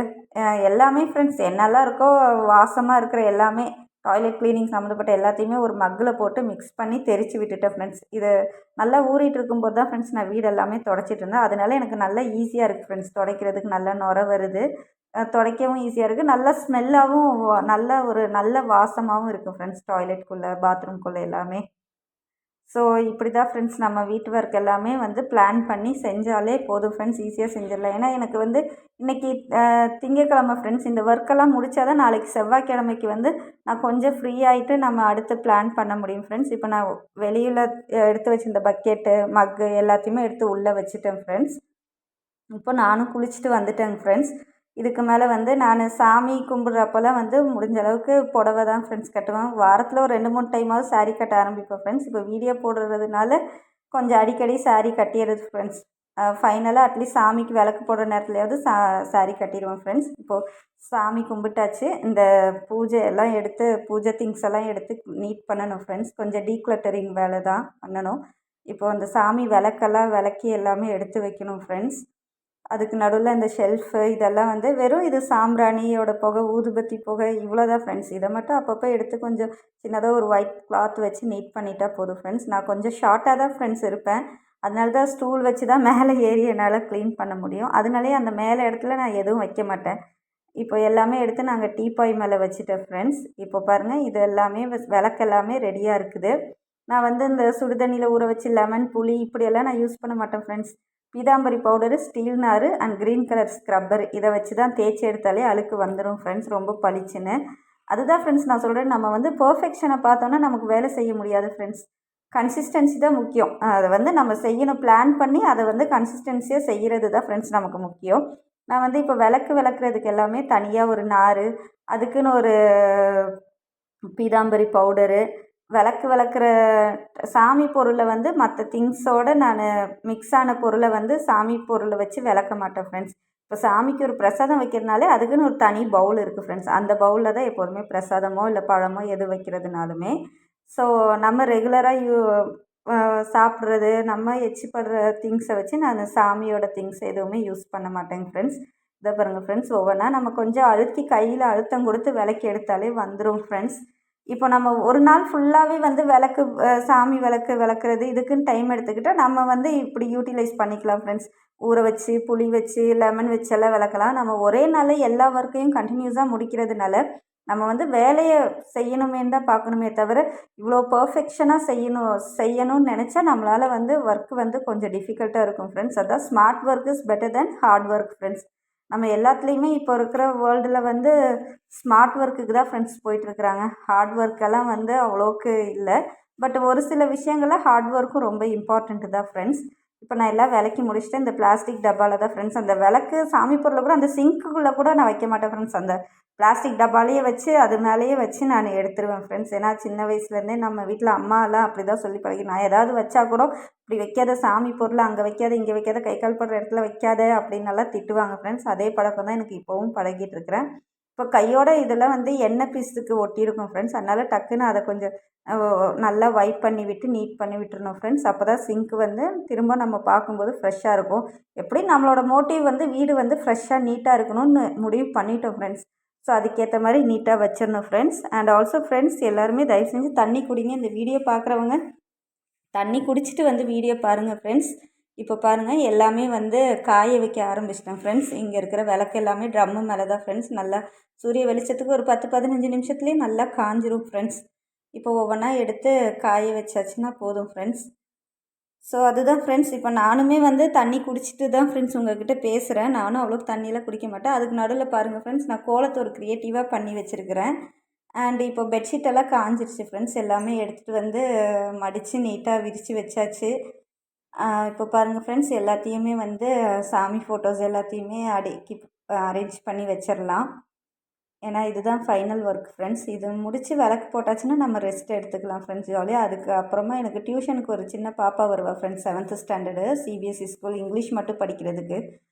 எல்லாமே ஃப்ரெண்ட்ஸ் என்னெல்லாம் இருக்கோ வாசமாக இருக்கிற எல்லாமே டாய்லெட் க்ளீனிங் சம்மந்தப்பட்ட எல்லாத்தையுமே ஒரு மக்கில் போட்டு மிக்ஸ் பண்ணி தெரித்து விட்டுட்டேன் ஃப்ரெண்ட்ஸ். இது நல்லா ஊறிட்டு இருக்கும்போது தான் ஃப்ரெண்ட்ஸ் நான் வீடு எல்லாமே துடைச்சிட்டு இருந்தேன். அதனால எனக்கு நல்லா ஈஸியாக இருக்குது ஃப்ரெண்ட்ஸ். துடைக்கிறதுக்கு நல்லா நுர வருது, துடைக்கவும் ஈஸியாக இருக்குது, நல்ல ஸ்மெல்லாகவும் நல்ல வாசமாகவும் இருக்குது ஃப்ரெண்ட்ஸ் டாய்லெட்குள்ளே பாத்ரூம்குள்ளே எல்லாமே. ஸோ இப்படி தான் ஃப்ரெண்ட்ஸ் நம்ம வீட்டு ஒர்க் எல்லாமே வந்து பிளான் பண்ணி செஞ்சாலே போதும் ஃப்ரெண்ட்ஸ், ஈஸியாக செஞ்சிடலாம். ஏன்னா எனக்கு வந்து இன்றைக்கி திங்கட்கிழமை ஃப்ரெண்ட்ஸ், இந்த ஒர்க்கெல்லாம் முடித்தா தான் நாளைக்கு செவ்வாய்க்கிழமைக்கு வந்து நான் கொஞ்சம் ஃப்ரீ ஆகிட்டு நம்ம அடுத்து பிளான் பண்ண முடியும் ஃப்ரெண்ட்ஸ். இப்போ நான் வெளியில் எடுத்து வச்சுருந்த பக்கெட்டு மக்கு எல்லாத்தையுமே எடுத்து உள்ளே வச்சுட்டேன் ஃப்ரெண்ட்ஸ். இப்போ நானும் குளிச்சுட்டு வந்துட்டேங்க ஃப்ரெண்ட்ஸ். இதுக்கு மேலே வந்து நான் சாமி கும்பிட்றப்பெல்லாம் வந்து முடிஞ்ச அளவுக்கு புடவை தான் ஃப்ரெண்ட்ஸ் கட்டுவேன். வாரத்தில் ஒரு 2 3 டைமாவது சாரீ கட்ட ஆரம்பிப்பேன் ஃப்ரெண்ட்ஸ். இப்போ வீடியோ போடுறதுனால கொஞ்சம் அடிக்கடி சாரீ கட்டிடுறது ஃப்ரெண்ட்ஸ். ஃபைனலாக அட்லீஸ்ட் சாமிக்கு விளக்கு போடுற நேரத்துலையாவது சாரீ கட்டிடுவேன் ஃப்ரெண்ட்ஸ். இப்போது சாமி கும்பிட்டாச்சு. இந்த பூஜை எல்லாம் எடுத்து பூஜை திங்ஸ் எல்லாம் எடுத்து நீட் பண்ணணும் ஃப்ரெண்ட்ஸ். கொஞ்சம் டீக்ளட்டரிங் வேலை தான் பண்ணணும். இப்போது அந்த சாமி விளக்கெல்லாம் விளக்கி எல்லாமே எடுத்து வைக்கணும் ஃப்ரெண்ட்ஸ். அதுக்கு நடுவில் இந்த ஷெல்ஃபு இதெல்லாம் வந்து வெறும் இது சாம்பிராணியோட புகை, ஊதுபத்தி புகை இவ்வளோ தான் ஃப்ரெண்ட்ஸ். இதை மட்டும் அப்பப்போ எடுத்து கொஞ்சம் சின்னதாக ஒரு ஒயிட் கிளாத் வச்சு நீட் பண்ணிட்டா போதும் ஃப்ரெண்ட்ஸ். நான் கொஞ்சம் ஷார்ட்டாக தான் ஃப்ரெண்ட்ஸ் இருப்பேன். அதனால தான் ஸ்டூல் வச்சு தான் மேலே ஏறி என்னால் க்ளீன் பண்ண முடியும். அதனாலேயே அந்த மேலே இடத்துல நான் எதுவும் வைக்க மாட்டேன். இப்போ எல்லாமே எடுத்து நாங்கள் டீப்பாய் மேலே வச்சுட்டேன் ஃப்ரெண்ட்ஸ். இப்போ பாருங்கள், இது எல்லாமே விளக்கு எல்லாமே ரெடியாக இருக்குது. நான் வந்து இந்த சுடுதண்ணியில் ஊற வச்சு லெமன் புளி இப்படியெல்லாம் நான் யூஸ் பண்ண மாட்டேன் ஃப்ரெண்ட்ஸ். பீதாம்பரி பவுடரு, ஸ்டீல் நார் அண்ட் க்ரீன் கலர் ஸ்க்ரப்பர் இதை வச்சு தான் தேய்ச்சி எடுத்தாலே அழுக்கு வந்துடும் ஃப்ரெண்ட்ஸ், ரொம்ப பளிச்சுன்னு. அதுதான் ஃப்ரெண்ட்ஸ் நான் சொல்கிறேன், நம்ம வந்து பர்ஃபெக்ஷனை பார்த்தோன்னா நமக்கு வேலை செய்ய முடியாது ஃப்ரெண்ட்ஸ். கன்சிஸ்டன்சி தான் முக்கியம். அதை வந்து நம்ம செய்யணும், பிளான் பண்ணி அதை வந்து கன்சிஸ்டன்சியாக செய்கிறது தான் ஃப்ரெண்ட்ஸ் நமக்கு முக்கியம். நான் வந்து இப்போ விளக்கு விளக்குறதுக்கு எல்லாமே தனியாக ஒரு நார், அதுக்குன்னு ஒரு பீதாம்பரி பவுடரு, விளக்கு விளக்குற சாமி பொருளை வந்து மற்ற திங்ஸோடு நான் மிக்ஸ் ஆன பொருளை வந்து சாமி பொருளை வச்சு விளக்க மாட்டேன் ஃப்ரெண்ட்ஸ். இப்போ சாமிக்கு ஒரு பிரசாதம் வைக்கிறதுனாலே அதுக்குன்னு ஒரு தனி பவுல் இருக்குது ஃப்ரெண்ட்ஸ். அந்த பவுலில் தான் எப்போதுமே பிரசாதமோ இல்லை பழமோ எது வைக்கிறதுனாலுமே. ஸோ நம்ம ரெகுலராக சாப்பிட்றது நம்ம எச்சிப்படுற திங்ஸை வச்சு நான் சாமியோட திங்ஸ் எதுவுமே யூஸ் பண்ண மாட்டேங்க ஃப்ரெண்ட்ஸ். இதை பாருங்கள் ஃப்ரெண்ட்ஸ், ஒவ்வொன்றா நம்ம கொஞ்சம் அழுத்தி கையில் அழுத்தம் கொடுத்து விளக்கி எடுத்தாலே வந்துடும் ஃப்ரெண்ட்ஸ். இப்போ நம்ம ஒரு நாள் ஃபுல்லாகவே வந்து விளக்கு சாமி விளக்கு விளக்குறது இதுக்குன்னு டைம் எடுத்துக்கிட்டால் நம்ம வந்து இப்படி யூட்டிலைஸ் பண்ணிக்கலாம் ஃப்ரெண்ட்ஸ். ஊற வச்சு புளி வச்சு லெமன் வச்செல்லாம் விளக்கலாம். நம்ம ஒரே நாளில் எல்லா ஒர்க்கையும் கண்டினியூஸாக முடிக்கிறதுனால நம்ம வந்து வேலையை செய்யணுமேன்னு தான் பார்க்கணுமே தவிர இவ்வளோ பர்ஃபெக்ஷனாக செய்யணும்னு நினச்சா நம்மளால் வந்து ஒர்க் வந்து கொஞ்சம் டிஃபிகல்ட்டாக இருக்கும் ஃப்ரெண்ட்ஸ். அதான் smart work is better then hard work friends. நம்ம எல்லாத்துலேயுமே இப்போ இருக்கிற வேர்ல்டில் வந்து ஸ்மார்ட் ஒர்க்குக்கு தான் ஃப்ரெண்ட்ஸ் போயிட்டுருக்குறாங்க. ஹார்ட் ஒர்க்கெல்லாம் வந்து அவ்வளோக்கு இல்லை. பட் ஒரு சில விஷயங்களில் ஹார்ட் ஒர்க்கும் ரொம்ப இம்பார்ட்டண்ட்டு தான் ஃப்ரெண்ட்ஸ். இப்போ நான் எல்லாம் விளக்கி முடிச்சுட்டு இந்த பிளாஸ்டிக் டப்பாவில் தான் ஃப்ரெண்ட்ஸ் அந்த விளக்கு சாமி பொருளை கூட அந்த சிங்க்குள்ளே கூட நான் வைக்க மாட்டேன் ஃப்ரெண்ட்ஸ். அந்த பிளாஸ்டிக் டப்பாலேயே வச்சு அது மேலேயே வச்சு நான் எடுத்துருவேன் ஃப்ரெண்ட்ஸ். ஏன்னா சின்ன வயசுலேருந்தே நம்ம வீட்டில் அம்மாலாம் அப்படி தான் சொல்லி பழகி, நான் ஏதாவது வச்சா கூட இப்படி வைக்காத, சாமி பொருள் அங்கே வைக்காத இங்கே வைக்காத, கை கால் படுற இடத்துல வைக்காத அப்படின்னெல்லாம் திட்டுவாங்க ஃப்ரெண்ட்ஸ். அதே பழக்கம் தான் எனக்கு இப்போவும் பழகிட்டு இருக்கிறேன். இப்போ கையோட இதெல்லாம் வந்து எண்ணெய் பீஸுக்கு ஒட்டியிருக்கும் ஃப்ரெண்ட்ஸ். அதனால் டக்குன்னு அதை கொஞ்சம் நல்லா வைப் பண்ணி விட்டு நீட் பண்ணி விட்டுறணும் ஃப்ரெண்ட்ஸ். அப்போ தான் சிங்க் வந்து திரும்ப நம்ம பார்க்கும்போது ஃப்ரெஷ்ஷாக இருக்கும். எப்படி நம்மளோட மோட்டிவ் வந்து வீடு வந்து ஃப்ரெஷ்ஷாக நீட்டாக இருக்கணும்னு முடிவு பண்ணிட்டோம் ஃப்ரெண்ட்ஸ். ஸோ அதுக்கேற்ற மாதிரி நீட்டாக வச்சிடணும் ஃப்ரெண்ட்ஸ். அண்ட் ஆல்சோ ஃப்ரெண்ட்ஸ், எல்லாருமே தயவு செஞ்சு தண்ணி குடிங்க. இந்த வீடியோ பார்க்குறவங்க தண்ணி குடிச்சிட்டு வந்து வீடியோ பாருங்கள் ஃப்ரெண்ட்ஸ். இப்போ பாருங்கள், எல்லாமே வந்து காய வைக்க ஆரம்பிச்சிட்டேன் ஃப்ரெண்ட்ஸ். இங்கே இருக்கிற விளக்கு எல்லாமே ட்ரம்மு மேலே தான் ஃப்ரெண்ட்ஸ். நல்லா சூரிய வெளிச்சத்துக்கு ஒரு 10-15 நிமிஷத்துலேயே நல்லா காஞ்சிரும் ஃப்ரெண்ட்ஸ். இப்போ ஒவ்வொன்றா எடுத்து காய வச்சாச்சுன்னா போதும் ஃப்ரெண்ட்ஸ். ஸோ அதுதான் ஃப்ரெண்ட்ஸ், இப்போ நானுமே வந்து தண்ணி குடிச்சிட்டு தான் ஃப்ரெண்ட்ஸ் உங்கள்கிட்ட பேசுகிறேன். நானும் அவ்வளோக்கு தண்ணியெலாம் குடிக்க மாட்டேன். அதுக்கு நடுவில் பாருங்கள் ஃப்ரெண்ட்ஸ், நான் கோலத்தை ஒரு க்ரியேட்டிவாக பண்ணி வச்சுருக்கிறேன். அண்ட் இப்போ பெட்ஷீட்டெல்லாம் காஞ்சிருச்சு ஃப்ரெண்ட்ஸ். எல்லாமே எடுத்துகிட்டு வந்து மடித்து நீட்டாக விரித்து வச்சாச்சு. இப்போ பாருங்கள் ஃப்ரெண்ட்ஸ், எல்லாத்தையுமே வந்து சாமி ஃபோட்டோஸ் எல்லாத்தையுமே அடுக்கி அரேஞ்ச் பண்ணி வச்சிடலாம். ஏன்னா இதுதான் ஃபைனல் ஒர்க் ஃப்ரெண்ட்ஸ். இது முடித்து விளக்கு போட்டாச்சுன்னா நம்ம ரெஸ்ட் எடுத்துக்கலாம் ஃப்ரெண்ட்ஸ் ஜாலியாக. அதுக்கு அப்புறமா எனக்கு டியூஷனுக்கு ஒரு சின்ன பாப்பா வருவா friends, 7th standard, CBSE school, English மட்டும் படிக்கிறதுக்கு.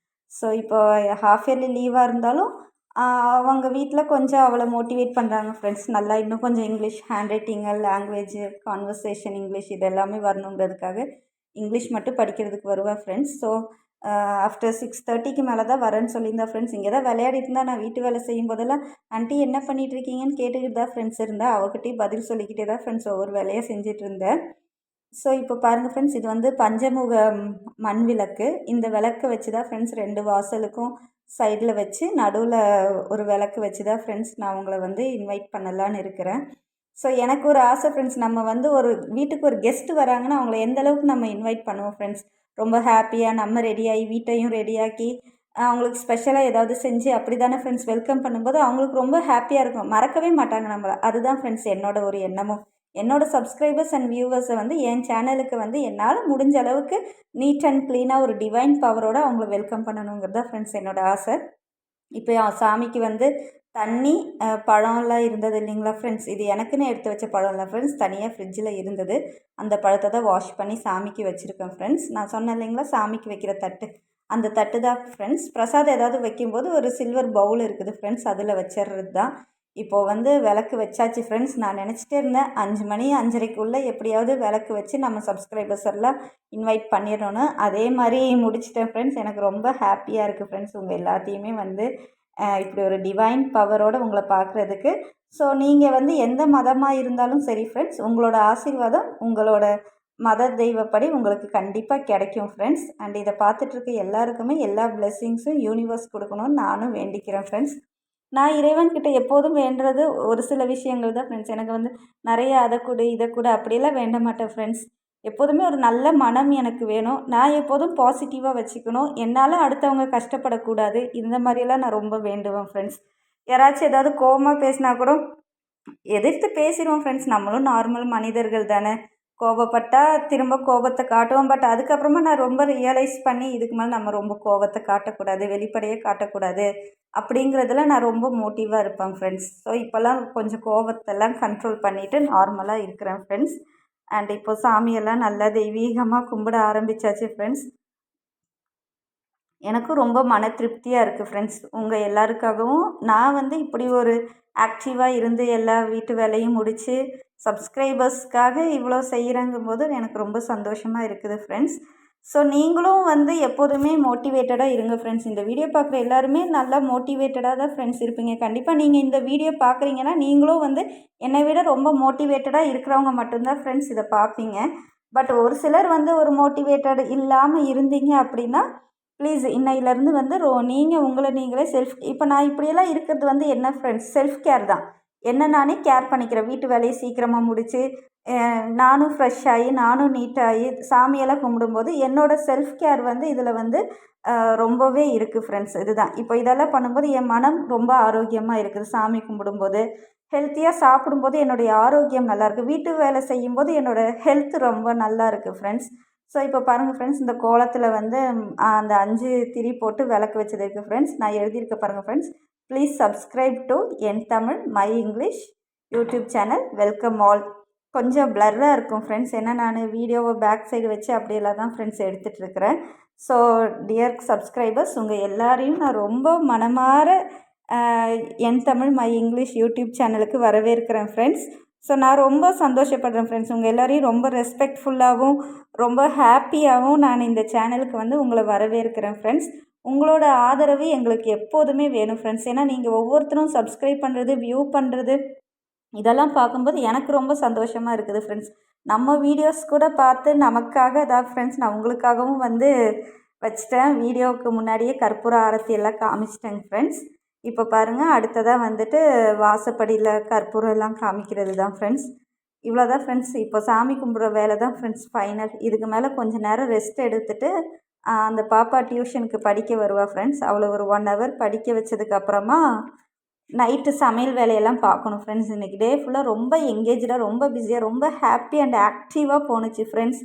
ஸோ இப்போ ஹாஃப் இயர்லி லீவாக இருந்தாலும் அவங்க வீட்டில் கொஞ்சம் அவளை மோட்டிவேட் பண்ணுறாங்க ஃப்ரெண்ட்ஸ். நல்லா இன்னும் கொஞ்சம் English hand writing, language, conversation English இது எல்லாமே வரணுங்கிறதுக்காக இங்கிலீஷ் மட்டும் படிக்கிறதுக்கு வருவேன் ஃப்ரெண்ட்ஸ். ஸோ ஆஃப்டர் 6:30க்கு மேலே தான் வரேன்னு சொல்லியிருந்தா ஃப்ரெண்ட்ஸ். இங்கே தான் விளையாடிட்டு இருந்தா. நான் வீட்டு வேலை செய்யும் போதெல்லாம் ஆண்டி என்ன பண்ணிகிட்ருக்கீங்கன்னு கேட்டுக்கிட்டு தான் ஃப்ரெண்ட்ஸ் இருந்தேன். அவகிட்டையும் பதில் சொல்லிக்கிட்டே தான் ஃப்ரெண்ட்ஸ் ஒவ்வொரு வேலையாக செஞ்சுட்டு இருந்தேன். ஸோ இப்போ பாருங்கள் ஃப்ரெண்ட்ஸ், இது வந்து பஞ்சமுக மண் விளக்கு. இந்த விளக்கு வச்சு தான் ஃப்ரெண்ட்ஸ் 2 வாசலுக்கும் சைடில் வச்சு நடுவில் ஒரு விளக்கு வச்சு தான் ஃப்ரெண்ட்ஸ் நான் உங்களை வந்து இன்வைட் பண்ணலான்னு இருக்கிறேன். ஸோ எனக்கு ஒரு ஆசை ஃப்ரெண்ட்ஸ், நம்ம வந்து ஒரு வீட்டுக்கு ஒரு கெஸ்ட்டு வராங்கன்னா அவங்கள எந்த அளவுக்கு நம்ம இன்வைட் பண்ணுவோம் ஃப்ரெண்ட்ஸ். ரொம்ப ஹாப்பியாக நம்ம ரெடியாகி வீட்டையும் ரெடியாக்கி அவங்களுக்கு ஸ்பெஷலாக ஏதாவது செஞ்சு அப்படி தானே ஃப்ரெண்ட்ஸ் வெல்கம் பண்ணும்போது அவங்களுக்கு ரொம்ப ஹாப்பியாக இருக்கும். மறக்கவே மாட்டாங்க நம்மள. அதுதான் ஃப்ரெண்ட்ஸ் என்னோட ஒரு எண்ணமும். என்னோட சப்ஸ்கிரைபர்ஸ் அண்ட் வியூவர்ஸை வந்து என் சேனலுக்கு வந்து என்னால் முடிஞ்ச அளவுக்கு நீட் அண்ட் க்ளீனாக ஒரு டிவைன் பவரோட அவங்கள வெல்கம் பண்ணணுங்கிறது தான் ஃப்ரெண்ட்ஸ் என்னோட ஆசை. இப்போ சாமிக்கு வந்து தண்ணி, பழம்லாம் இருந்தது இல்லைங்களா ஃப்ரெண்ட்ஸ். இது எனக்குன்னு எடுத்து வச்ச பழம் இல்லை ஃப்ரெண்ட்ஸ். தனியாக ஃப்ரிட்ஜில் இருந்தது. அந்த பழத்தை தான் வாஷ் பண்ணி சாமிக்கு வச்சுருக்கேன் ஃப்ரெண்ட்ஸ். நான் சொன்னேன் இல்லைங்களா சாமிக்கு வைக்கிற தட்டு, அந்த தட்டு தான் ஃப்ரெண்ட்ஸ். பிரசாதம் ஏதாவது வைக்கும்போது ஒரு சில்வர் பவுல் இருக்குது ஃப்ரெண்ட்ஸ், அதில் வச்சிடுறது தான். இப்போது வந்து விளக்கு வச்சாச்சு ஃப்ரெண்ட்ஸ். நான் நினச்சிட்டே இருந்தேன் 5 மணி 5:30க்குள்ளே எப்படியாவது விளக்கு வச்சு நம்ம சப்ஸ்கிரைபர்ஸ் எல்லாம் இன்வைட் பண்ணிடணும்னு. அதே மாதிரி முடிச்சிட்டேன் ஃப்ரெண்ட்ஸ். எனக்கு ரொம்ப ஹாப்பியாக இருக்குது ஃப்ரெண்ட்ஸ் உங்கள் எல்லாத்தையுமே வந்து இப்படி ஒரு டிவைன் பவரோடு உங்களை பார்க்குறதுக்கு. ஸோ நீங்கள் வந்து எந்த மதமாக இருந்தாலும் சரி ஃப்ரெண்ட்ஸ், உங்களோட ஆசீர்வாதம் உங்களோட மத தெய்வப்படி உங்களுக்கு கண்டிப்பாக கிடைக்கும் ஃப்ரெண்ட்ஸ். அண்ட் இதை பார்த்துட்ருக்க எல்லாருக்குமே எல்லா பிளெஸ்ஸிங்ஸும் யூனிவர்ஸ் கொடுக்கணும்னு நானும் வேண்டிக்கிறேன் ஃப்ரெண்ட்ஸ். நான் இறைவன்கிட்ட எப்போதும் வேண்டுறது ஒரு சில விஷயங்கள் தான் ஃப்ரெண்ட்ஸ். எனக்கு வந்து நிறைய அதை கொடு இதை கொடு அப்படியெல்லாம் வேண்ட மாட்டேன் ஃப்ரெண்ட்ஸ். எப்போதுமே ஒரு நல்ல மனம் எனக்கு வேணும். நான் எப்போதும் பாசிட்டிவாக வச்சுக்கணும். என்னால் அடுத்தவங்க கஷ்டப்படக்கூடாது. இந்த மாதிரியெல்லாம் நான் ரொம்ப வேண்டுவேன் ஃப்ரெண்ட்ஸ். யாராச்சும் ஏதாவது கோவமாக பேசினா கூட எதிர்த்து பேசிடுவோம் ஃப்ரெண்ட்ஸ். நம்மளும் நார்மல் மனிதர்கள் தானே. கோபப்பட்டா திரும்ப கோபத்தை காட்டுவோம். பட் அதுக்கப்புறமா நான் ரொம்ப ரியலைஸ் பண்ணி இதுக்கு மேலே நம்ம ரொம்ப கோபத்தை காட்டக்கூடாது, வெளிப்படையே காட்டக்கூடாது அப்படிங்கிறதுல நான் ரொம்ப மோட்டிவாக இருப்பேன் ஃப்ரெண்ட்ஸ். ஸோ இப்போல்லாம் கொஞ்சம் கோபத்தெல்லாம் கண்ட்ரோல் பண்ணிவிட்டு நார்மலாக இருக்கிறேன் ஃப்ரெண்ட்ஸ். அண்ட் இப்போ சாமியெல்லாம் நல்லா தெய்வீகமாக கும்பிட ஆரம்பித்தாச்சு ஃப்ரெண்ட்ஸ். எனக்கும் ரொம்ப மன திருப்தியாக இருக்குது ஃப்ரெண்ட்ஸ். உங்கள் எல்லாருக்காகவும் நான் வந்து இப்படி ஒரு ஆக்டிவாக இருந்து எல்லா வீட்டு வேலையும் முடித்து சப்ஸ்கிரைபர்ஸ்க்காக இவ்வளோ செய்கிறங்கும்போது எனக்கு ரொம்ப சந்தோஷமாக இருக்குது ஃப்ரெண்ட்ஸ். ஸோ நீங்களும் வந்து எப்போதுமே மோட்டிவேட்டடாக இருங்க ஃப்ரெண்ட்ஸ். இந்த வீடியோ பார்க்குற எல்லாருமே நல்லா மோட்டிவேட்டடாக தான் ஃப்ரெண்ட்ஸ் இருப்பீங்க. கண்டிப்பாக நீங்கள் இந்த வீடியோ பார்க்குறீங்கன்னா நீங்களும் வந்து என்னை விட ரொம்ப மோட்டிவேட்டடாக இருக்கிறவங்க மட்டும்தான் ஃப்ரெண்ட்ஸ் இதை பார்ப்பீங்க. பட் ஒரு சிலர் வந்து ஒரு மோட்டிவேட்டட் இல்லாமல் இருந்தீங்க அப்படின்னா ப்ளீஸ் இன்னையிலேருந்து வந்து நீங்கள் உங்களை நீங்களே இப்போ நான் இப்படியெல்லாம் இருக்கிறது வந்து என்ன ஃப்ரெண்ட்ஸ், செல்ஃப் கேர் தான். என்ன நானே கேர் பண்ணிக்கிறேன். வீட்டு வேலையை சீக்கிரமாக முடித்து நானும் ஃப்ரெஷ் ஆகி நானும் நீட்டாகி சாமியெல்லாம் கும்பிடும்போது என்னோடய செல்ஃப் கேர் வந்து இதில் வந்து ரொம்பவே இருக்குது ஃப்ரெண்ட்ஸ். இதுதான் இப்போ இதெல்லாம் பண்ணும்போது என் மனம் ரொம்ப ஆரோக்கியமாக இருக்குது. சாமி கும்பிடும்போது ஹெல்த்தியாக சாப்பிடும்போது என்னுடைய ஆரோக்கியம் நல்லாயிருக்கு. வீட்டு வேலை செய்யும்போது என்னோடய ஹெல்த் ரொம்ப நல்லா இருக்குது ஃப்ரெண்ட்ஸ். ஸோ இப்போ பாருங்கள் ஃப்ரெண்ட்ஸ், இந்த கோலத்தில் வந்து அந்த 5 திரி போட்டு விளக்கு வச்சது இருக்குது ஃப்ரெண்ட்ஸ். நான் எழுதியிருக்க பாருங்கள் friends. Please subscribe to N Tamil my English YouTube channel. Welcome all. கொஞ்சம் பிளர்ராக இருக்கும் ஃப்ரெண்ட்ஸ், ஏன்னா நான் வீடியோவை பேக் சைடு வச்சு அப்படியெல்லாம் தான் ஃப்ரெண்ட்ஸ் எடுத்துகிட்ருக்கிறேன். ஸோ டியர் சப்ஸ்கிரைபர்ஸ், உங்கள் எல்லாரையும் நான் ரொம்ப மனமார என் தமிழ் மை இங்கிலீஷ் யூடியூப் சேனலுக்கு வரவேற்கிறேன் ஃப்ரெண்ட்ஸ். ஸோ நான் ரொம்ப சந்தோஷப்படுறேன் ஃப்ரெண்ட்ஸ். உங்கள் எல்லோரையும் ரொம்ப ரெஸ்பெக்ட்ஃபுல்லாகவும் ரொம்ப ஹாப்பியாகவும் நான் இந்த சேனலுக்கு வந்து உங்களை வரவேற்கிறேன் ஃப்ரெண்ட்ஸ். உங்களோட ஆதரவு எங்களுக்கு எப்போதுமே வேணும் ஃப்ரெண்ட்ஸ். ஏன்னா நீங்கள் ஒவ்வொருத்தரும் சப்ஸ்கிரைப் பண்ணுறது, வியூ பண்ணுறது இதெல்லாம் பார்க்கும்போது எனக்கு ரொம்ப சந்தோஷமாக இருக்குது ஃப்ரெண்ட்ஸ். நம்ம வீடியோஸ் கூட பார்த்து நமக்காக தான் ஃப்ரெண்ட்ஸ் நான் உங்களுக்காகவும் வந்து வச்சிட்டேன். வீடியோவுக்கு முன்னாடியே கற்பூர ஆரத்தி எல்லாம் காமிச்சிட்டேங்க ஃப்ரெண்ட்ஸ். இப்போ பாருங்கள், அடுத்ததாக வந்துட்டு வாசப்படியில் கற்பூரம் எல்லாம் காமிக்கிறது தான் ஃப்ரெண்ட்ஸ். இவ்வளோ தான் ஃப்ரெண்ட்ஸ். இப்போ சாமி கும்பிட்ற வேலை தான் ஃப்ரெண்ட்ஸ் ஃபைனல். இதுக்கு மேலே கொஞ்சம் நேரம் ரெஸ்ட் எடுத்துகிட்டு அந்த பாப்பா டியூஷனுக்கு படிக்க வருவா ஃப்ரெண்ட்ஸ். அவளை ஒரு 1 ஹவர் படிக்க வச்சதுக்கப்புறமா நைட்டு சமையல் வேலையெல்லாம் பார்க்கணும் ஃப்ரெண்ட்ஸ். இன்றைக்கி டே ஃபுல்லாக ரொம்ப எங்கேஜாக, ரொம்ப பிஸியாக, ரொம்ப ஹாப்பி அண்ட் ஆக்டிவாக போணுச்சு ஃப்ரெண்ட்ஸ்.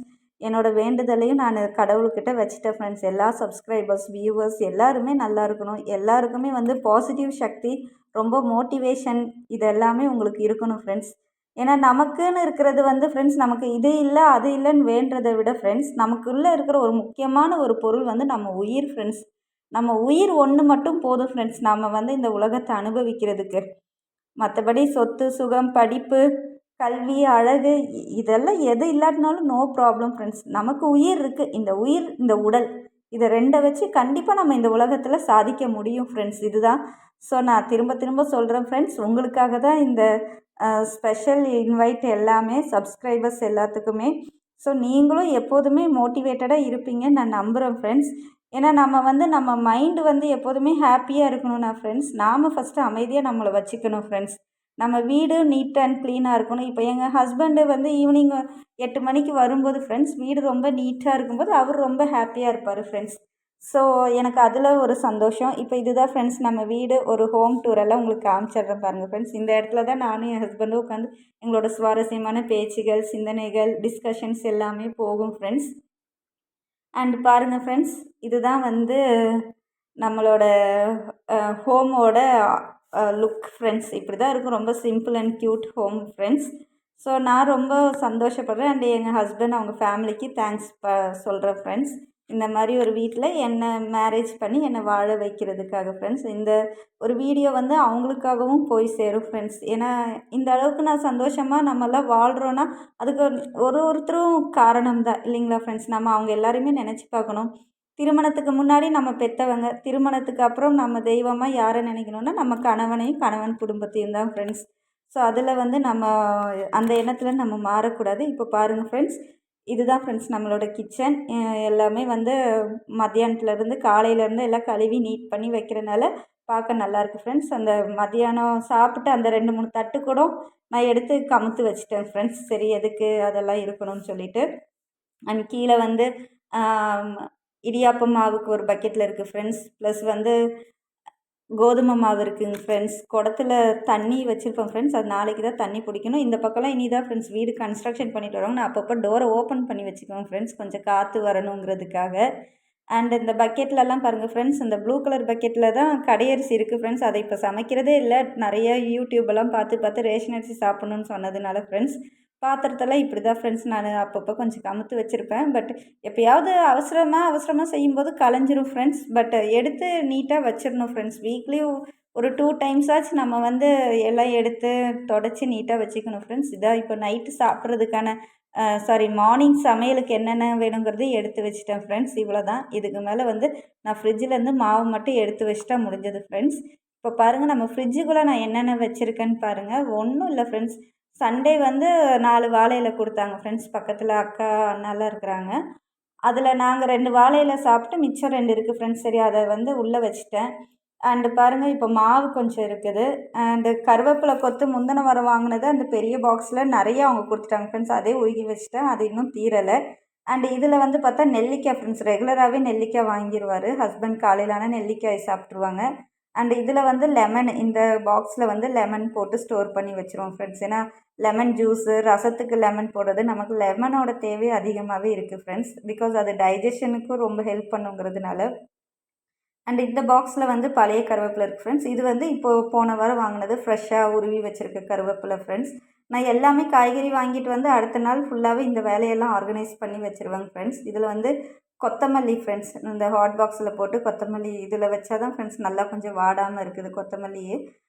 என்னோடய வேண்டுதலையும் நான் கடவுள்கிட்ட வச்சுட்டேன் ஃப்ரெண்ட்ஸ். எல்லா சப்ஸ்கிரைபர்ஸ், வியூவர்ஸ் எல்லாருமே நல்லா இருக்கணும். எல்லாருக்குமே வந்து பாசிட்டிவ் சக்தி, ரொம்ப மோட்டிவேஷன் இது எல்லாமே உங்களுக்கு இருக்கணும் ஃப்ரெண்ட்ஸ். ஏன்னா நமக்குன்னு இருக்கிறது வந்து ஃப்ரெண்ட்ஸ், நமக்கு இது இல்லை அது இல்லைன்னு வேண்டதை விட ஃப்ரெண்ட்ஸ், நமக்குள்ளே இருக்கிற ஒரு முக்கியமான ஒரு பொருள் வந்து நம்ம உயிர் ஃப்ரெண்ட்ஸ். நம்ம உயிர் ஒன்று மட்டும் போதும் ஃப்ரெண்ட்ஸ், நம்ம வந்து இந்த உலகத்தை அனுபவிக்கிறதுக்கு. மற்றபடி சொத்து, சுகம், படிப்பு, கல்வி, அழகு இதெல்லாம் எது இல்லாட்டினாலும் நோ ப்ராப்ளம் ஃப்ரெண்ட்ஸ். நமக்கு உயிர் இருக்குது. இந்த உயிர், இந்த உடல், இதை 2 வச்சு கண்டிப்பாக நம்ம இந்த உலகத்தில் சாதிக்க முடியும் ஃப்ரெண்ட்ஸ். இதுதான். ஸோ நான் திரும்ப திரும்ப சொல்கிறேன் ஃப்ரெண்ட்ஸ், உங்களுக்காக தான் இந்த ஸ்பெஷல் இன்வைட் எல்லாமே சப்ஸ்கிரைபர்ஸ் எல்லாத்துக்குமே. ஸோ நீங்களும் எப்போதுமே மோட்டிவேட்டடாக இருப்பீங்கன்னு நான் நம்புகிறேன் ஃப்ரெண்ட்ஸ். ஏன்னா நம்ம வந்து நம்ம மைண்டு வந்து எப்போதுமே ஹாப்பியாக இருக்கணும்னா ஃப்ரெண்ட்ஸ், நாம் ஃபஸ்ட்டு அமைதியாக நம்மளை வச்சுக்கணும் ஃப்ரெண்ட்ஸ். நம்ம வீடு நீட் அண்ட் க்ளீனாக இருக்கணும். இப்போ எங்கள் ஹஸ்பண்டு வந்து ஈவினிங் 8 மணிக்கு வரும்போது ஃப்ரெண்ட்ஸ் வீடு ரொம்ப நீட்டாக இருக்கும்போது அவர் ரொம்ப ஹாப்பியாக இருப்பார் ஃப்ரெண்ட்ஸ். ஸோ எனக்கு அதில் ஒரு சந்தோஷம். இப்போ இதுதான் ஃப்ரெண்ட்ஸ் நம்ம வீடு ஒரு ஹோம் டூர் எல்லாம் உங்களுக்கு காமிச்சிடுறேன் பாருங்கள் ஃப்ரெண்ட்ஸ். இந்த இடத்துல தான் நானும் என் ஹஸ்பண்டும் உட்காந்து எங்களோட சுவாரஸ்யமான பேச்சுகள், சிந்தனைகள், டிஸ்கஷன்ஸ் எல்லாமே போகும் ஃப்ரெண்ட்ஸ். அண்ட் பாருங்கள் ஃப்ரெண்ட்ஸ், இதுதான் வந்து நம்மளோட ஹோமோட லுக் ஃப்ரெண்ட்ஸ். இப்படி தான் இருக்கும். ரொம்ப simple and cute home friends. So நான் ரொம்ப சந்தோஷப்படுறேன். அண்ட் எங்கள் ஹஸ்பண்ட் அவங்க ஃபேமிலிக்கு தேங்க்ஸ் சொல்கிறேன் ஃப்ரெண்ட்ஸ். இந்த மாதிரி ஒரு வீட்டில் என்னை மேரேஜ் பண்ணி என்னை வாழ வைக்கிறதுக்காக ஃப்ரெண்ட்ஸ். இந்த ஒரு வீடியோ வந்து அவங்களுக்காகவும் போய் சேரும் ஃப்ரெண்ட்ஸ். ஏன்னா இந்த அளவுக்கு நான் சந்தோஷமாக நம்மெல்லாம் வாழ்கிறோன்னா அதுக்கு ஒருத்தரும் காரணம் தான் இல்லைங்களா ஃப்ரெண்ட்ஸ். நம்ம அவங்க எல்லாரையுமே நினச்சி பார்க்கணும். திருமணத்துக்கு முன்னாடி நம்ம பெற்றவங்க, திருமணத்துக்கு அப்புறம் நம்ம தெய்வமாக யாரை நினைக்கணுன்னா நம்ம கணவனையும் கணவன் குடும்பத்தையும் தான் ஃப்ரெண்ட்ஸ். ஸோ அதில் வந்து நம்ம அந்த எண்ணத்தில் நம்ம மாறக்கூடாது. இப்போ பாருங்கள் ஃப்ரெண்ட்ஸ், இதுதான் ஃப்ரெண்ட்ஸ் நம்மளோட கிச்சன். எல்லாமே வந்து மத்தியானத்துலேருந்து காலையிலேருந்து எல்லாம் கழுவி நீட் பண்ணி வைக்கிறனால பார்க்க நல்லாயிருக்கு ஃப்ரெண்ட்ஸ். அந்த மத்தியானம் சாப்பிட்டு அந்த 2, 3 தட்டு கூட நான் எடுத்து கமுத்து வச்சுட்டேன் ஃப்ரெண்ட்ஸ். சரி எதுக்கு அதெல்லாம் இருக்கணும்னு சொல்லிட்டு. அண்ட் கீழே வந்து இடியாப்பம் மாவுக்கு ஒரு பக்கெட்டில் இருக்குது ஃப்ரெண்ட்ஸ். ப்ளஸ் வந்து கோதுமை மாவு இருக்குங்க ஃப்ரெண்ட்ஸ். குடத்துல தண்ணி வச்சுருப்பேன் ஃப்ரெண்ட்ஸ். அது நாளைக்கு தான் தண்ணி பிடிக்கணும். இந்த பக்கம்லாம் இனி தான் ஃப்ரெண்ட்ஸ் வீடு கன்ஸ்ட்ரக்ஷன் பண்ணிட்டு வருவாங்க. நான் அப்பப்போ டோரை ஓப்பன் பண்ணி வச்சுக்குவேன் ஃப்ரெண்ட்ஸ், கொஞ்சம் காற்று வரணுங்கிறதுக்காக. அண்ட் இந்த பக்கெட்லலாம் பாருங்கள் ஃப்ரெண்ட்ஸ், இந்த ப்ளூ கலர் பக்கெட்டில் தான் கடையரிசி இருக்குது ஃப்ரெண்ட்ஸ். அதை இப்போ சமைக்கிறதே இல்லை. நிறைய யூடியூபெல்லாம் பார்த்து பார்த்து ரேஷன் அரிசி சாப்பிட்ணுன்னு சொன்னதுனால ஃப்ரெண்ட்ஸ் பாத்திரத்தெல்லாம் இப்படி தான் ஃப்ரெண்ட்ஸ் நான் அப்பப்போ கொஞ்சம் கமுத்து வச்சுருப்பேன். பட் எப்போயாவது அவசரமாக செய்யும்போது கலைஞ்சிரும் ஃப்ரெண்ட்ஸ். பட் எடுத்து நீட்டாக வச்சிடணும் ஃப்ரெண்ட்ஸ். வீக்லி ஒரு 2 டைம்ஸ் ஆச்சு நம்ம வந்து எல்லாம் எடுத்து தொடச்சி நீட்டாக வச்சுக்கணும் ஃப்ரெண்ட்ஸ். இதான் இப்போ நைட்டு சாப்பிட்றதுக்கான மார்னிங் சமையலுக்கு என்னென்ன வேணுங்கிறது எடுத்து வச்சுட்டேன் ஃப்ரெண்ட்ஸ். இவ்வளோ தான். இதுக்கு மேலே வந்து நான் ஃப்ரிட்ஜிலேருந்து மாவு மட்டும் எடுத்து வச்சுட்டா முடிஞ்சது ஃப்ரெண்ட்ஸ். இப்போ பாருங்கள் நம்ம ஃப்ரிட்ஜுக்குள்ளே நான் என்னென்ன வச்சுருக்கேன்னு பாருங்கள். ஒன்றும் இல்லை ஃப்ரெண்ட்ஸ். சண்டே வந்து 4 வாழை இலை கொடுத்தாங்க ஃப்ரெண்ட்ஸ். பக்கத்தில் அக்கா, அண்ணாலாம் இருக்கிறாங்க. அதில் நாங்கள் 2 வாழை இலை சாப்பிட்டு மிச்சம் 2 இருக்குது ஃப்ரெண்ட்ஸ். சரி அதை வந்து உள்ளே வச்சுட்டேன். அண்டு பாருங்கள் இப்போ மாவு கொஞ்சம் இருக்குது. அண்டு கருவேப்பிலை கொத்து முந்தின வாரம் வாங்கினது அந்த பெரிய பாக்ஸில் நிறைய அவங்க கொடுத்துட்டாங்க ஃப்ரெண்ட்ஸ். அதே உருகி வச்சுட்டேன். அது இன்னும் தீரலை. அண்டு இதில் வந்து பார்த்தா நெல்லிக்காய் ஃப்ரெண்ட்ஸ். ரெகுலராகவே நெல்லிக்காய் வாங்கிடுவார் ஹஸ்பண்ட். காலையிலான நெல்லிக்காய் சாப்பிட்ருவாங்க. அண்டு இதில் வந்து லெமன், இந்த பாக்ஸில் வந்து லெமன் போட்டு ஸ்டோர் பண்ணி வச்சுருவோம் ஃப்ரெண்ட்ஸ். ஏன்னா லெமன் ஜூஸு, ரசத்துக்கு லெமன் போடுறது, நமக்கு லெமனோட தேவை அதிகமாகவே இருக்குது ஃப்ரெண்ட்ஸ். பிகாஸ் அது டைஜஷனுக்கும் ரொம்ப ஹெல்ப் பண்ணுங்கிறதுனால. அண்ட் இந்த பாக்ஸில் வந்து பழைய கருவேப்பிலை இருக்குது ஃப்ரெண்ட்ஸ். இது வந்து இப்போது போன வாரம் வாங்கினது ஃப்ரெஷ்ஷாக உருவி வச்சுருக்க கருவேப்பிலை ஃப்ரெண்ட்ஸ். நான் எல்லாமே காய்கறி வாங்கிட்டு வந்து அடுத்த நாள் ஃபுல்லாகவே இந்த வேலையெல்லாம் ஆர்கனைஸ் பண்ணி வச்சுருவேங்க ஃப்ரெண்ட்ஸ். இதில் வந்து கொத்தமல்லி ஃப்ரெண்ட்ஸ், இந்த ஹாட் பாக்ஸில் போட்டு கொத்தமல்லி இதில் வச்சா தான் ஃப்ரெண்ட்ஸ் நல்லா கொஞ்சம் வாடாமல் இருக்குது கொத்தமல்லியே.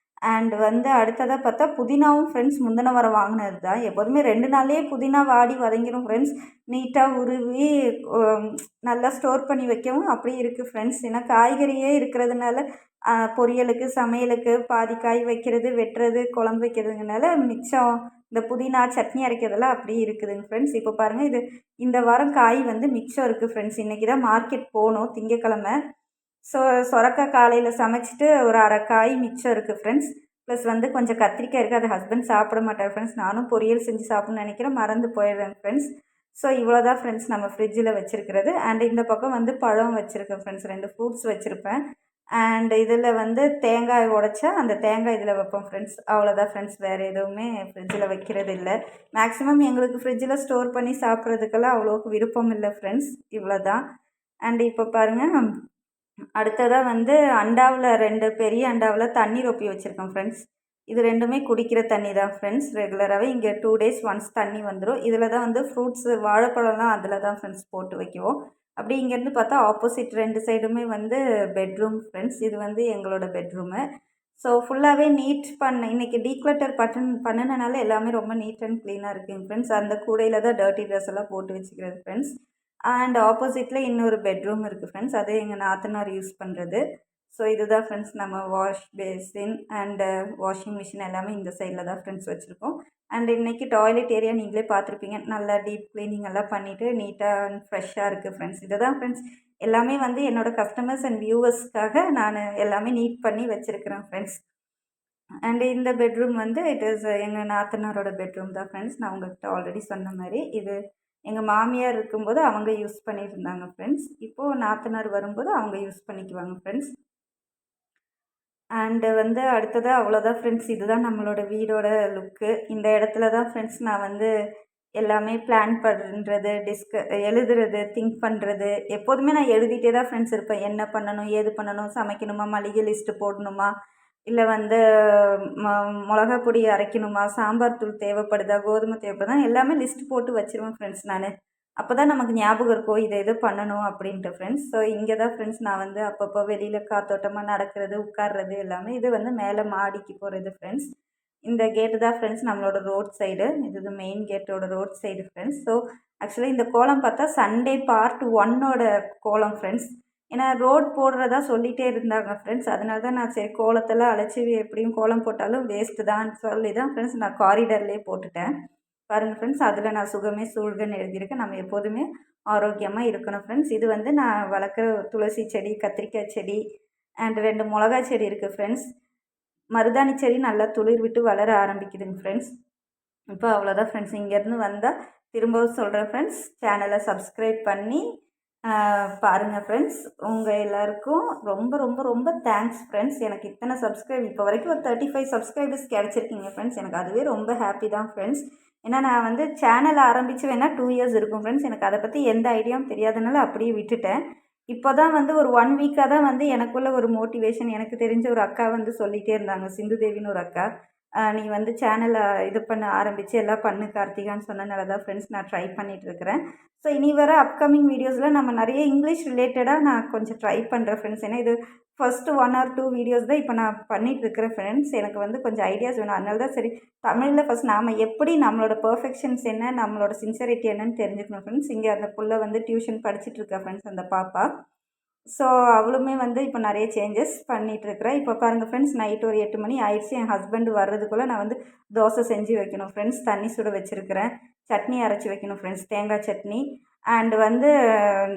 அண்ட் வந்து அடுத்ததாக பார்த்தா புதினாவும் ஃப்ரெண்ட்ஸ் முந்தின வாரம் வாங்கினது தான். எப்போதுமே 2 நாள்லேயே புதினா வாடி வதங்கிடும் ஃப்ரெண்ட்ஸ். நீட்டாக உருவி நல்லா ஸ்டோர் பண்ணி வைக்கவும் அப்படியே இருக்குது ஃப்ரெண்ட்ஸ். ஏன்னா காய்கறியே இருக்கிறதுனால பொரியலுக்கு, சமையலுக்கு பாதி காய் வைக்கிறது, வெட்டுறது, குழம்பு வைக்கிறதுங்கனால மிச்சம் இந்த புதினா சட்னி அரைக்கிறதெல்லாம் அப்படியே இருக்குதுங்க ஃப்ரெண்ட்ஸ். இப்போ பாருங்கள், இது இந்த வாரம் காய் வந்து மிச்சம் இருக்குது ஃப்ரெண்ட்ஸ். இன்றைக்கி தான் மார்க்கெட் போகணும் திங்கக்கிழமை. சொரக்காய் காலையில் சமைச்சிட்டு ஒரு அரை காய் மிச்சம் இருக்குது ஃப்ரெண்ட்ஸ். ப்ளஸ் வந்து கொஞ்சம் கத்திரிக்காய் இருக்குது. அது ஹஸ்பண்ட் சாப்பிட மாட்டார் ஃப்ரெண்ட்ஸ். நானும் பொரியல் செஞ்சு சாப்பிட்ணுன்னு நினைக்கிறேன், மறந்து போயிடுறேன் ஃப்ரெண்ட்ஸ். ஸோ இவ்வளோ தான் ஃப்ரெண்ட்ஸ் நம்ம ஃப்ரிட்ஜில் வச்சுருக்கிறது. அண்ட் இந்த பக்கம் வந்து பழம் வச்சுருக்கேன் ஃப்ரெண்ட்ஸ். 2 ஃப்ரூட்ஸ் வச்சுருப்பேன். அண்ட் இதில் வந்து தேங்காய் உடைச்சா அந்த தேங்காய் இதில் வைப்போம் ஃப்ரெண்ட்ஸ். அவ்வளோதான் ஃப்ரெண்ட்ஸ். வேறு எதுவுமே ஃப்ரிட்ஜில் வைக்கிறது இல்லை. மேக்ஸிமம் எங்களுக்கு ஃப்ரிட்ஜில் ஸ்டோர் பண்ணி சாப்பிட்றதுக்கெல்லாம் அவ்வளோக்கு விருப்பம் இல்லை ஃப்ரெண்ட்ஸ். இவ்வளோ தான். அண்ட் இப்போ பாருங்கள், அடுத்ததாக வந்து அண்டாவில் 2 பெரிய அண்டாவில் தண்ணி ரொப்பி வச்சுருக்கேன் ஃப்ரெண்ட்ஸ். இது 2மே குடிக்கிற தண்ணி தான் ஃப்ரெண்ட்ஸ். ரெகுலராகவே இங்கே 2 டேஸ் ஒன்ஸ் தண்ணி வந்துடும். இதில் தான் வந்து ஃப்ரூட்ஸு, வாழைப்பழம்லாம் அதில் தான் ஃப்ரெண்ட்ஸ் போட்டு வைக்குவோம். அப்படி இங்கேருந்து பார்த்தா ஆப்போசிட் 2 சைடுமே வந்து பெட்ரூம் ஃப்ரெண்ட்ஸ். இது வந்து எங்களோட பெட்ரூமு. ஸோ ஃபுல்லாகவே நீட் இன்றைக்கி டீக்ளட்டர் பண்ணினனால எல்லாமே ரொம்ப நீட் அண்ட் க்ளீனாக இருக்குங்க ஃப்ரெண்ட்ஸ். அந்த கூடையில் தான் டர்ட்டி ட்ரெஸ் எல்லாம் போட்டு வச்சுக்கிறது ஃப்ரெண்ட்ஸ். அண்ட் ஆப்போசிட்டில் இன்னொரு பெட்ரூம் இருக்குது ஃப்ரெண்ட்ஸ். அது எங்கள் நாத்தனார் யூஸ் பண்ணுறது. ஸோ இதுதான் ஃப்ரெண்ட்ஸ் நம்ம wash basin and washing machine எல்லாமே இந்த சைடில் தான் ஃப்ரெண்ட்ஸ் வச்சுருக்கோம். அண்ட் இன்றைக்கி டாய்லெட் ஏரியா நீங்களே பார்த்துருப்பீங்க. நல்லா டீப் க்ளீனிங் எல்லாம் பண்ணிவிட்டு நீட்டாக அண்ட் ஃப்ரெஷ்ஷாக இருக்குது ஃப்ரெண்ட்ஸ். இதை தான் ஃப்ரெண்ட்ஸ் எல்லாமே வந்து என்னோடய கஸ்டமர்ஸ் அண்ட் வியூவர்ஸ்க்காக நான் எல்லாமே நீட் பண்ணி வச்சுருக்கிறேன் ஃப்ரெண்ட்ஸ். அண்ட் இந்த பெட்ரூம் வந்து இட் இஸ் எங்கள் நாத்தனாரோட பெட்ரூம் தான் ஃப்ரெண்ட்ஸ். நான் உங்கள்கிட்ட ஆல்ரெடி சொன்ன மாதிரி இது எங்கள் மாமியார் இருக்கும்போது அவங்க யூஸ் பண்ணியிருந்தாங்க ஃப்ரெண்ட்ஸ். இப்போது நாத்தனார் வரும்போது அவங்க யூஸ் பண்ணிக்குவாங்க ஃப்ரெண்ட்ஸ். அண்டு வந்து அடுத்ததாக அவ்வளோதான் ஃப்ரெண்ட்ஸ். இதுதான் நம்மளோட வீடோட லுக்கு. இந்த இடத்துல தான் ஃப்ரெண்ட்ஸ் நான் வந்து எல்லாமே பிளான் பண்ணுறது, எழுதுறது, திங்க் பண்ணுறது. எப்போதுமே நான் எழுதிட்டே தான் ஃப்ரெண்ட்ஸ் இருப்பேன். என்ன பண்ணணும், ஏது பண்ணணும், சமைக்கணுமா, மளிகை லிஸ்ட்டு போடணுமா, இல்லை வந்து ம மிளகா பொடி அரைக்கணுமா, சாம்பார் தூள் தேவைப்படுதா, கோதுமை தேவைப்படுதா, எல்லாமே லிஸ்ட் போட்டு வச்சுருவேன் ஃப்ரெண்ட்ஸ் நான். அப்போ தான் நமக்கு ஞாபகம் இருக்கும் இதை இது பண்ணணும் அப்படின்ட்டு ஃப்ரெண்ட்ஸ். ஸோ இங்கே தான் ஃப்ரெண்ட்ஸ் நான் வந்து அப்பப்போ வெளியில் காத்தோட்டமாக நடக்கிறது, உட்கார்றது எல்லாமே. இது வந்து மேலே மாடிக்கு போகிறது ஃப்ரெண்ட்ஸ். இந்த கேட்டு தான் ஃப்ரெண்ட்ஸ் நம்மளோட ரோட் சைடு. இது மெயின் கேட்டோட road side friends. So actually இந்த கோலம் பார்த்தா சண்டே பார்ட் 1ஓட கோலம் ஃப்ரெண்ட்ஸ். ஏன்னா ரோட் போடுறதா சொல்லிகிட்டே இருந்தாங்க ஃப்ரெண்ட்ஸ். அதனால தான் நான் சரி கோலத்தெல்லாம் அழைச்சி எப்படியும் கோலம் போட்டாலும் வேஸ்ட்டு தான் சொல்லி தான் ஃப்ரெண்ட்ஸ் நான் காரிடர்லேயே போட்டுட்டேன். பாருங்கள் ஃப்ரெண்ட்ஸ், அதில் நான் சுகமே சூழ்கன்னு எழுதியிருக்கேன். நம்ம எப்போதுமே ஆரோக்கியமாக இருக்கணும் ஃப்ரெண்ட்ஸ். இது வந்து நான் வளர்க்குற துளசி செடி, கத்திரிக்காய் செடி அண்ட் 2 மிளகா செடி இருக்குது ஃப்ரெண்ட்ஸ். மருதாணி செடி நல்லா துளிர் விட்டு வளர ஆரம்பிக்குதுங்க ஃப்ரெண்ட்ஸ். இப்போ அவ்வளோதான் ஃப்ரெண்ட்ஸ். இங்கேருந்து வந்தால் திரும்பவும் சொல்கிறேன் ஃப்ரெண்ட்ஸ், சேனலை சப்ஸ்கிரைப் பண்ணி பாருங்கள் ஃப்ரெண்ட்ஸ். உங்கள் எல்லாருக்கும் ரொம்ப ரொம்ப ரொம்ப தேங்க்ஸ் ஃப்ரெண்ட்ஸ். எனக்கு இத்தனை சப்ஸ்கிரைப் இப்போ வரைக்கும் ஒரு 35 சப்ஸ்கிரைபர்ஸ் கிடச்சிருக்கீங்க ஃப்ரெண்ட்ஸ். எனக்கு அதுவே ரொம்ப ஹாப்பி தான் ஃப்ரெண்ட்ஸ். ஏன்னா நான் வந்து சேனல் ஆரம்பித்து வேணால் 2 இயர்ஸ் இருக்கும் ஃப்ரெண்ட்ஸ். எனக்கு அதை பற்றி எந்த ஐடியாவும் தெரியாதனால அப்படியே விட்டுட்டேன். இப்போ தான் வந்து ஒரு 1 வீக்காக தான் வந்து எனக்குள்ள ஒரு மோட்டிவேஷன். எனக்கு தெரிஞ்ச ஒரு அக்கா வந்து சொல்லிகிட்டே இருந்தாங்க, சிந்து தேவின்னு ஒரு அக்கா. நீ வந்து சேனலை இது பண்ண ஆரம்பித்து எல்லாம் பண்ணு கார்த்திகான்னு சொன்னனால தான் ஃப்ரெண்ட்ஸ் நான் ட்ரை பண்ணிகிட்ருக்கிறேன். ஸோ இனி வர அப்கமிங் வீடியோஸில் நம்ம நிறைய இங்கிலீஷ் ரிலேட்டடாக நான் கொஞ்சம் ட்ரை பண்ணுறேன் ஃப்ரெண்ட்ஸ். ஏன்னா இது ஃபஸ்ட்டு 1 ஆர் 2 வீடியோஸ் தான் இப்போ நான் பண்ணிகிட்ருக்கிறேன் ஃப்ரெண்ட்ஸ். எனக்கு வந்து கொஞ்சம் ஐடியாஸ் வேணும். அதனால தான் சரி தமிழில் ஃபஸ்ட் நாம் எப்படி நம்மளோட பெர்ஃபெக்ஷன்ஸ் என்ன, நம்மளோட சின்சியரிட்டி என்னன்னு தெரிஞ்சுக்கணும் ஃப்ரெண்ட்ஸ். இங்கே அந்த புள்ள வந்து டியூஷன் படிச்சுட்ருக்கா ஃப்ரெண்ட்ஸ், அந்த பாப்பா. ஸோ அவளுமே வந்து இப்போ நிறைய சேஞ்சஸ் பண்ணிகிட்ருக்குறா. இப்போ பாருங்கள் ஃப்ரெண்ட்ஸ், நைட் ஒரு 8 மணி ஆயிடுச்சு. என் ஹஸ்பண்ட் வர்றதுக்குள்ளே நான் வந்து தோசை செஞ்சு வைக்கணும் ஃப்ரெண்ட்ஸ். தண்ணி சுட வச்சுருக்கிறேன். சட்னி அரைச்சி வைக்கணும் ஃப்ரெண்ட்ஸ், தேங்காய் சட்னி. அண்டு வந்து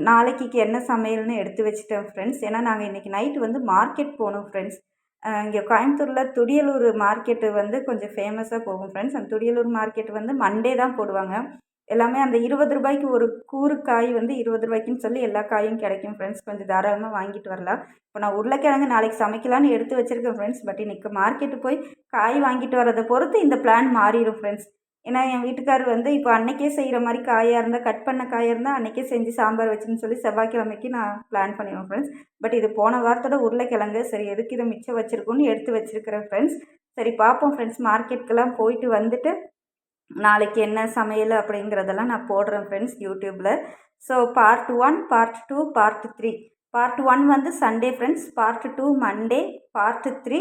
நாளைக்கு என்ன சமையல்னு எடுத்து வச்சுட்டேன் ஃப்ரெண்ட்ஸ். ஏன்னா நாங்கள் இன்றைக்கி நைட்டு வந்து மார்க்கெட் போகணும் ஃப்ரெண்ட்ஸ். இங்கே கோயம்புத்தூரில் துடியலூர் மார்க்கெட்டு வந்து கொஞ்சம் ஃபேமஸாக போகும் ஃப்ரெண்ட்ஸ். அந்த துடியலூர் மார்க்கெட் வந்து மண்டே தான் போடுவாங்க. எல்லாமே அந்த ₹20 ஒரு கூறு காய் வந்து ₹20ன்னு சொல்லி எல்லா காயும் கிடைக்கும் ஃப்ரெண்ட்ஸ். கொஞ்சம் தாராளமாக வாங்கிட்டு வரலாம். இப்போ நான் உருளைக்கிழங்கு நாளைக்கு சமைக்கலான்னு எடுத்து வச்சுருக்கேன் ஃப்ரெண்ட்ஸ். பட் இன்றைக்கி மார்க்கெட்டு போய் காய் வாங்கிட்டு வரதை பொறுத்து இந்த பிளான் மாறிடும் ஃப்ரெண்ட்ஸ். ஏன்னா என் வீட்டுக்காரர் வந்து இப்போ அன்றைக்கே செய்கிற மாதிரி காயாக இருந்தால், கட் பண்ண காயாக இருந்தால் அன்றைக்கே செஞ்சு சாம்பார் வச்சுன்னு சொல்லி செவ்வாய்க்கிழமைக்கு நான் பிளான் பண்ணிடுவேன் ஃப்ரெண்ட்ஸ். பட் இது போன வாரத்தோட உருளைக்கிழங்கு சரி எதுக்கு இதை மிச்சம் வச்சுருக்கோன்னு எடுத்து வச்சுருக்கிறேன் ஃப்ரெண்ட்ஸ். சரி பார்ப்போம் ஃப்ரெண்ட்ஸ், மார்க்கெட்டுக்கெல்லாம் போயிட்டு வந்துட்டு நாளைக்கு என்ன சமையல் அப்படிங்கிறதெல்லாம் நான் போடுறேன் ஃப்ரெண்ட்ஸ் யூடியூப்பில். So part 1, part 2, part 3. Part 1 வந்து Sunday friends, part 2 Monday, part 3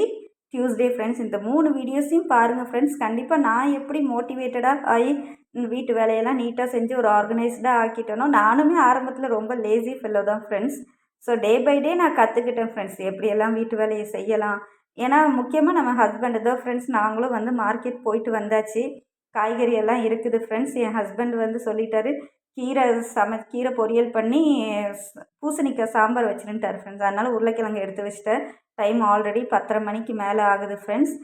Tuesday friends. இந்த 3 வீடியோஸையும் பாருங்கள் ஃப்ரெண்ட்ஸ். கண்டிப்பாக நான் எப்படி மோட்டிவேட்டடாக ஆகி வீட்டு வேலையெல்லாம் நீட்டாக செஞ்சு ஒரு ஆர்கனைஸ்டாக ஆக்கிட்டேனோ, நானுமே ஆரம்பத்தில் ரொம்ப லேசி ஃபெல்லோ தான் friends. So day by day நான் கற்றுக்கிட்டேன் ஃப்ரெண்ட்ஸ், எப்படியெல்லாம் வீட்டு வேலையை செய்யலாம். ஏன்னா முக்கியமாக நம்ம ஹஸ்பண்ட் தான் ஃப்ரெண்ட்ஸ். நாங்களும் வந்து மார்க்கெட் போயிட்டு வந்தாச்சு. காய்கறி எல்லாம் இருக்குது ஃப்ரெண்ட்ஸ். என் ஹஸ்பண்ட் வந்து சொல்லிட்டாரு, கீரை பொரியல் பண்ணி பூசணிக்காய் சாம்பார் வச்சுருன்ட்டார் ஃப்ரெண்ட்ஸ். அதனால் உருளைக்கிழங்கு எடுத்து வச்சுட்டேன். டைம் ஆல்ரெடி 10:30 மணிக்கு மேலே ஆகுது ஃப்ரெண்ட்ஸ்.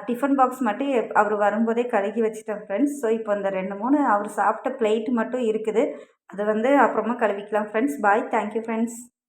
டிஃபன் பாக்ஸ் மட்டும் அவர் வரும்போதே கழுகி வச்சுட்டேன் ஃப்ரெண்ட்ஸ். ஸோ இப்போ இந்த 2, 3 அவர் சாப்பிட்ட பிளேட்டு மட்டும் இருக்குது. அது வந்து அப்புறமா கழுவிக்கலாம் ஃப்ரெண்ட்ஸ். பாய், தேங்க்யூ ஃப்ரெண்ட்ஸ்.